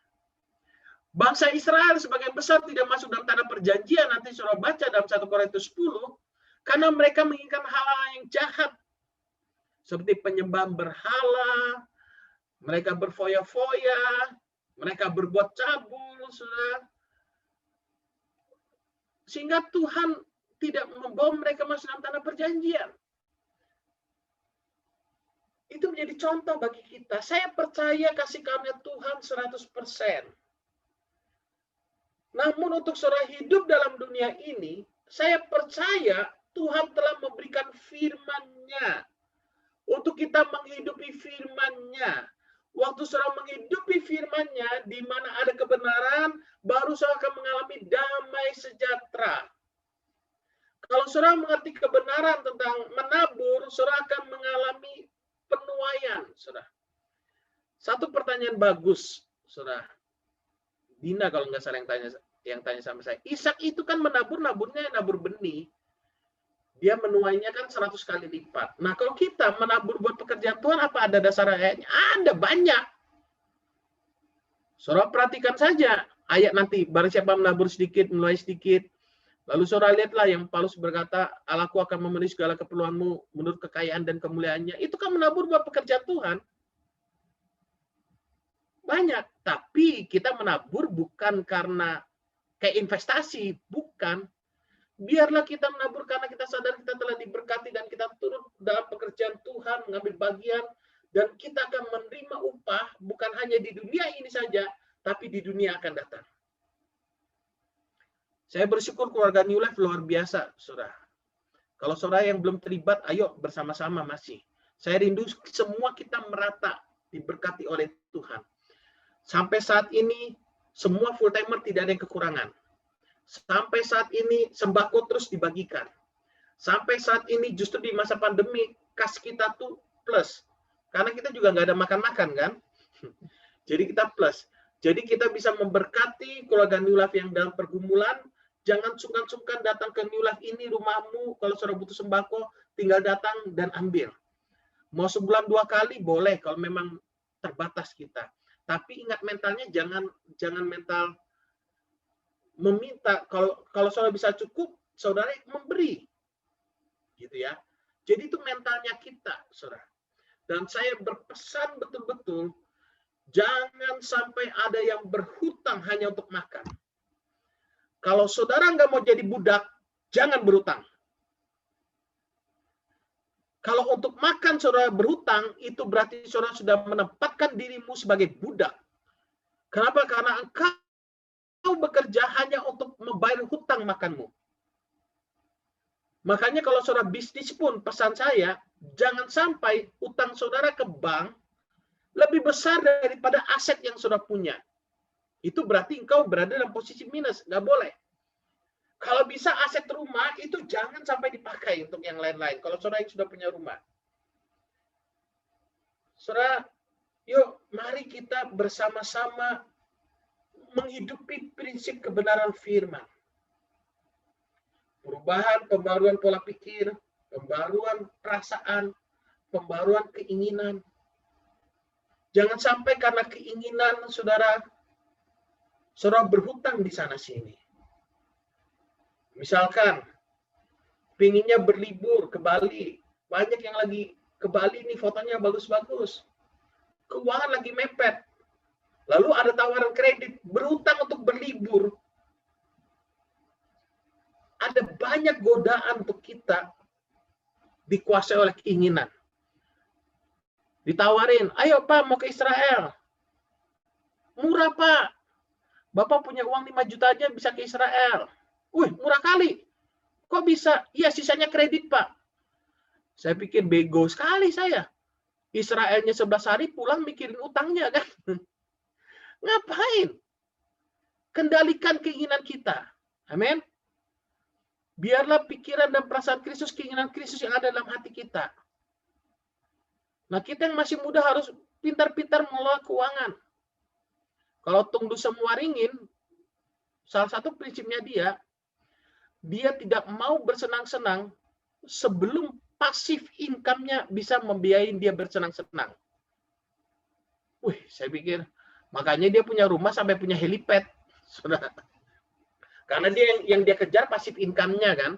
Bangsa Israel sebagian besar tidak masuk dalam tanah perjanjian, nanti saudara baca dalam 1 Korintus 10, karena mereka menginginkan hal-hal yang jahat. Seperti penyembahan berhala, mereka berfoya-foya, mereka berbuat cabul, saudara. Sehingga Tuhan tidak membawa mereka masuk dalam tanah perjanjian. Itu menjadi contoh bagi kita. Saya percaya kasih karunia Tuhan 100%. Namun untuk saudara hidup dalam dunia ini, saya percaya Tuhan telah memberikan firman-Nya. Untuk kita menghidupi firman-Nya. Waktu saudara menghidupi firman-Nya, di mana ada kebenaran, baru saudara akan mengalami damai sejahtera. Kalau saudara mengerti kebenaran tentang menabur, saudara akan mengalami penuaian, saudara. Satu pertanyaan bagus, saudara. Dina kalau nggak salah yang tanya sama saya. Ishak itu kan naburnya nabur benih. Dia menuainya kan 100 kali lipat. Nah, kalau kita menabur buat pekerjaan Tuhan, apa ada dasar ayatnya? Ada banyak. Saudara perhatikan saja ayat nanti. Barang siapa menabur sedikit, menuai sedikit. Lalu saudara lihatlah yang Paulus berkata, Allahku akan memenuhi segala keperluanmu menurut kekayaan dan kemuliaannya. Itu kan menabur buat pekerjaan Tuhan. Banyak. Tapi kita menabur bukan karena kayak investasi. Bukan. Biarlah kita menabur karena kita sadar kita telah diberkati dan kita turut dalam pekerjaan Tuhan, mengambil bagian, dan kita akan menerima upah bukan hanya di dunia ini saja, tapi di dunia akan datang. Saya bersyukur keluarga New Life luar biasa, saudara. Kalau saudara yang belum terlibat, ayo bersama-sama masih. Saya rindu semua kita merata diberkati oleh Tuhan. Sampai saat ini, semua full timer tidak ada yang kekurangan. Sampai saat ini sembako terus dibagikan. Sampai saat ini justru di masa pandemi kas kita tuh plus. Karena kita juga nggak ada makan-makan kan. Jadi kita plus. Jadi kita bisa memberkati keluarga New Life yang dalam pergumulan. Jangan sungkan-sungkan datang ke New Life ini rumahmu. Kalau saudara butuh sembako tinggal datang dan ambil. Mau sebulan 2 kali boleh kalau memang terbatas kita. Tapi ingat mentalnya jangan mental meminta. Kalau saudara bisa cukup, saudara memberi, gitu ya. Jadi itu mentalnya kita, saudara. Dan saya berpesan betul-betul, jangan sampai ada yang berhutang hanya untuk makan. Kalau saudara nggak mau jadi budak, jangan berhutang. Kalau untuk makan saudara berhutang, itu berarti saudara sudah menempatkan dirimu sebagai budak. Kenapa? Karena engkau bekerja hanya untuk membayar hutang makanmu. Makanya kalau saudara bisnis pun, pesan saya, jangan sampai hutang saudara ke bank lebih besar daripada aset yang saudara punya. Itu berarti engkau berada dalam posisi minus. Nggak boleh. Kalau bisa aset rumah, itu jangan sampai dipakai untuk yang lain-lain. Kalau saudara yang sudah punya rumah. Saudara, yuk mari kita bersama-sama menghidupi prinsip kebenaran firman. Perubahan, pembaruan pola pikir, pembaruan perasaan, pembaruan keinginan. Jangan sampai karena keinginan saudara berhutang di sana sini. Misalkan, pinginnya berlibur ke Bali. Banyak yang lagi ke Bali nih fotonya bagus-bagus. Keuangan lagi mepet. Lalu ada tawaran kredit, berhutang untuk berlibur. Ada banyak godaan untuk kita dikuasai oleh keinginan. Ditawarin, ayo Pak mau ke Israel. Murah Pak. Bapak punya uang 5 juta aja bisa ke Israel. Wih, murah kali. Kok bisa? Iya, sisanya kredit Pak. Saya pikir bego sekali saya. Israelnya 11 hari pulang mikirin utangnya kan. Ngapain? Kendalikan keinginan kita. Amin. Biarlah pikiran dan perasaan Kristus, keinginan Kristus yang ada dalam hati kita. Nah, kita yang masih muda harus pintar-pintar mengelola keuangan. Kalau tunggu semua ringin, salah satu prinsipnya dia tidak mau bersenang-senang sebelum pasif income-nya bisa membiayai dia bersenang-senang. Wih, saya pikir makanya dia punya rumah sampai punya helipad, saudara. Karena dia yang dia kejar pasif income-nya kan.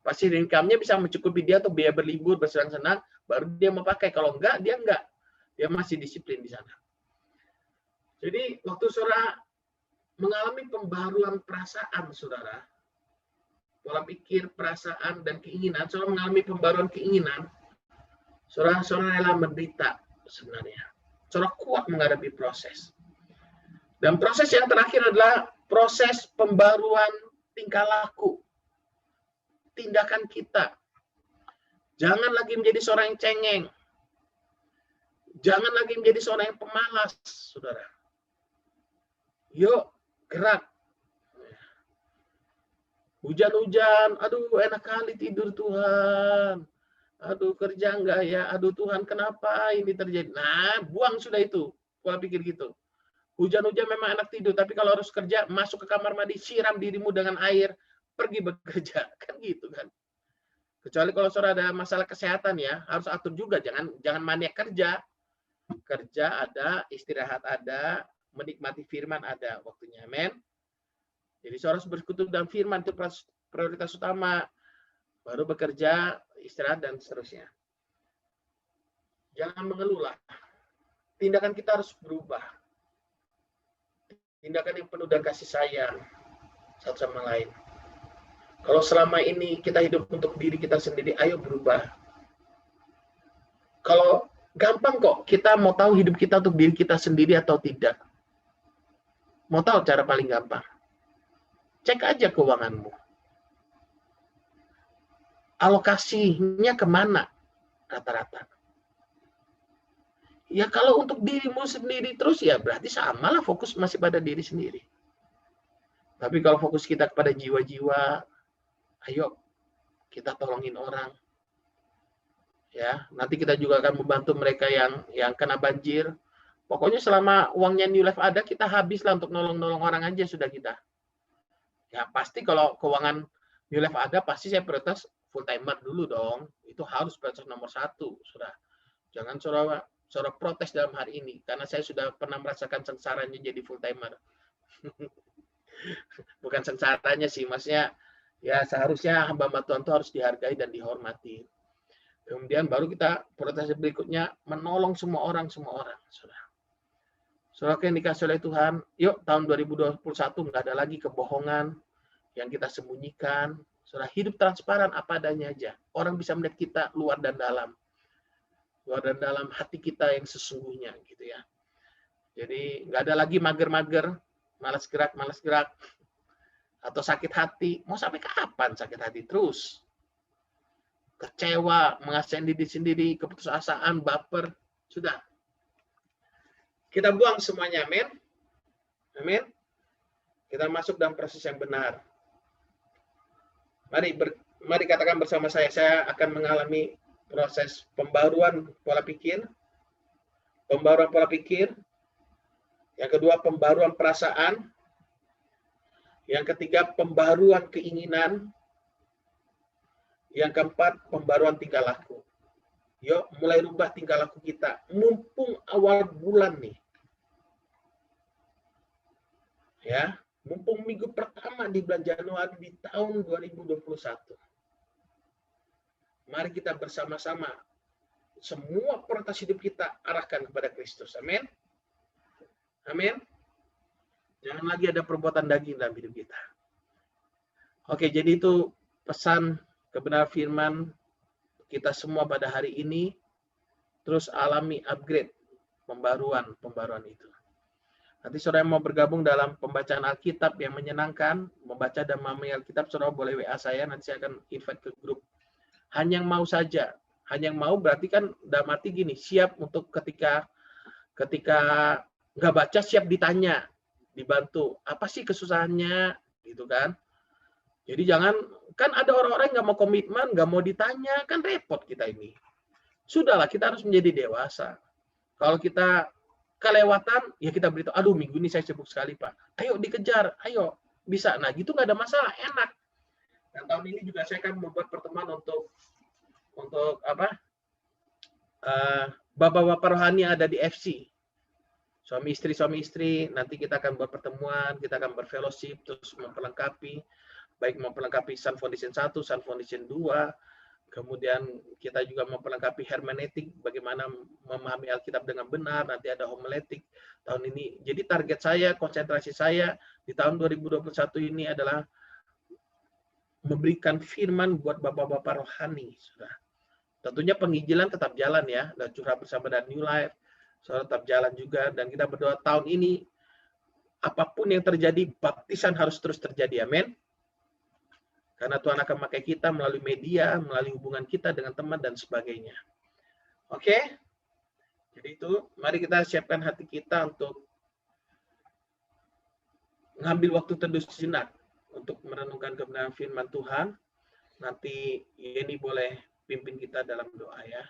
Pasif income-nya bisa mencukupi dia untuk biaya berlibur, bersenang-senang, baru dia mau pakai. Kalau enggak, dia enggak. Dia masih disiplin di sana. Jadi, waktu saudara mengalami pembaruan perasaan, saudara, pola pikir, perasaan, dan keinginan, saudara mengalami pembaruan keinginan, saudara rela menderita sebenarnya. Saudara kuat menghadapi proses. Dan proses yang terakhir adalah proses pembaruan tingkah laku. Tindakan kita. Jangan lagi menjadi seorang yang cengeng. Jangan lagi menjadi seorang yang pemalas, saudara. Yuk, gerak. Hujan-hujan, aduh enak kali tidur Tuhan. Aduh kerja enggak ya, aduh Tuhan kenapa ini terjadi. Nah, buang sudah itu, pola pikir gitu. Hujan-hujan memang enak tidur, tapi kalau harus kerja, masuk ke kamar mandi, siram dirimu dengan air, pergi bekerja. Kan gitu kan. Kecuali kalau saudara ada masalah kesehatan ya, harus atur juga, jangan maniak kerja. Kerja ada, istirahat ada, menikmati firman ada waktunya. Amin. Jadi saudara harus bersekutu dalam firman, itu prioritas utama. Baru bekerja, istirahat, dan seterusnya. Jangan mengeluh lah. Tindakan kita harus berubah. Tindakan yang penuh dan kasih sayang satu sama lain. Kalau selama ini kita hidup untuk diri kita sendiri, ayo berubah. Kalau gampang kok, kita mau tahu hidup kita untuk diri kita sendiri atau tidak. Mau tahu cara paling gampang? Cek aja keuanganmu. Alokasinya kemana rata-rata? Ya kalau untuk dirimu sendiri terus ya berarti samalah, fokus masih pada diri sendiri. Tapi kalau fokus kita kepada jiwa-jiwa, ayo kita tolongin orang. Ya, nanti kita juga akan membantu mereka yang kena banjir. Pokoknya selama uangnya New Life ada, kita habislah untuk nolong-nolong orang aja sudah kita. Ya pasti kalau keuangan New Life ada, pasti saya prioritas full timer dulu dong. Itu harus prioritas nomor 1, sudah. Jangan saudara protes dalam hari ini, karena saya sudah pernah merasakan sengsaranya jadi full timer. Bukan sengsaranya sih, maksudnya ya seharusnya hamba Tuhan itu harus dihargai dan dihormati. Kemudian baru kita prioritas berikutnya menolong semua orang. Saudara yang dikasih oleh Tuhan, yuk tahun 2021 nggak ada lagi kebohongan yang kita sembunyikan. Saudara hidup transparan apa adanya aja. Orang bisa melihat kita luar dan dalam hati kita yang sesungguhnya gitu ya. Jadi nggak ada lagi mager-mager, malas gerak, atau sakit hati. Mau sampai kapan sakit hati terus? Kecewa, mengasihani diri sendiri, keputusasaan, baper, sudah. Kita buang semuanya, amin. Amin. Kita masuk dalam proses yang benar. Mari katakan bersama saya akan mengalami proses pembaruan pola pikir. Yang kedua, pembaruan perasaan. Yang ketiga, pembaruan keinginan. Yang keempat, pembaruan tingkah laku. Yuk, mulai rubah tingkah laku kita. Mumpung awal bulan nih. Ya, mumpung minggu pertama di bulan Januari di tahun 2021. Mari kita bersama-sama semua prioritas hidup kita arahkan kepada Kristus. Amin. Amin. Jangan lagi ada perbuatan daging dalam hidup kita. Oke, jadi itu pesan kebenaran firman kita semua pada hari ini. Terus alami upgrade, pembaruan itu. Nanti saudara yang mau bergabung dalam pembacaan Alkitab yang menyenangkan, membaca dan memahami Alkitab, saudara boleh WA saya, nanti saya akan invite ke grup. Hanya yang mau saja. Hanya yang mau berarti kan dalam arti gini, siap untuk ketika nggak baca, siap ditanya, dibantu. Apa sih kesusahannya? Gitu kan. Jadi jangan, kan ada orang-orang yang nggak mau komitmen, nggak mau ditanya, kan repot kita ini. Sudahlah, kita harus menjadi dewasa. Kalau kita kelewatan, ya kita beritahu, aduh minggu ini saya sibuk sekali Pak. Ayo dikejar, ayo. Bisa. Nah gitu nggak ada masalah, enak. Dan tahun ini juga saya akan membuat pertemuan untuk bapak-bapak rohani yang ada di FC. Suami istri, nanti kita akan buat pertemuan, kita akan berfellowship, terus memperlengkapi, baik memperlengkapi Sun Foundation 1, Sun Foundation 2, kemudian kita juga memperlengkapi hermeneutik, bagaimana memahami Alkitab dengan benar, nanti ada homiletik tahun ini. Jadi target saya, konsentrasi saya di tahun 2021 ini adalah memberikan firman buat bapak-bapak rohani. Sudah. Tentunya penginjilan tetap jalan ya, dan curhat bersama dan New Life, tetap jalan juga, dan kita berdoa tahun ini, apapun yang terjadi, baptisan harus terus terjadi, amin. Karena Tuhan akan memakai kita melalui media, melalui hubungan kita dengan teman dan sebagainya. Oke? Jadi itu, mari kita siapkan hati kita untuk mengambil waktu teduh sejenak untuk merenungkan kebenaran firman Tuhan. Nanti ini boleh pimpin kita dalam doa ya.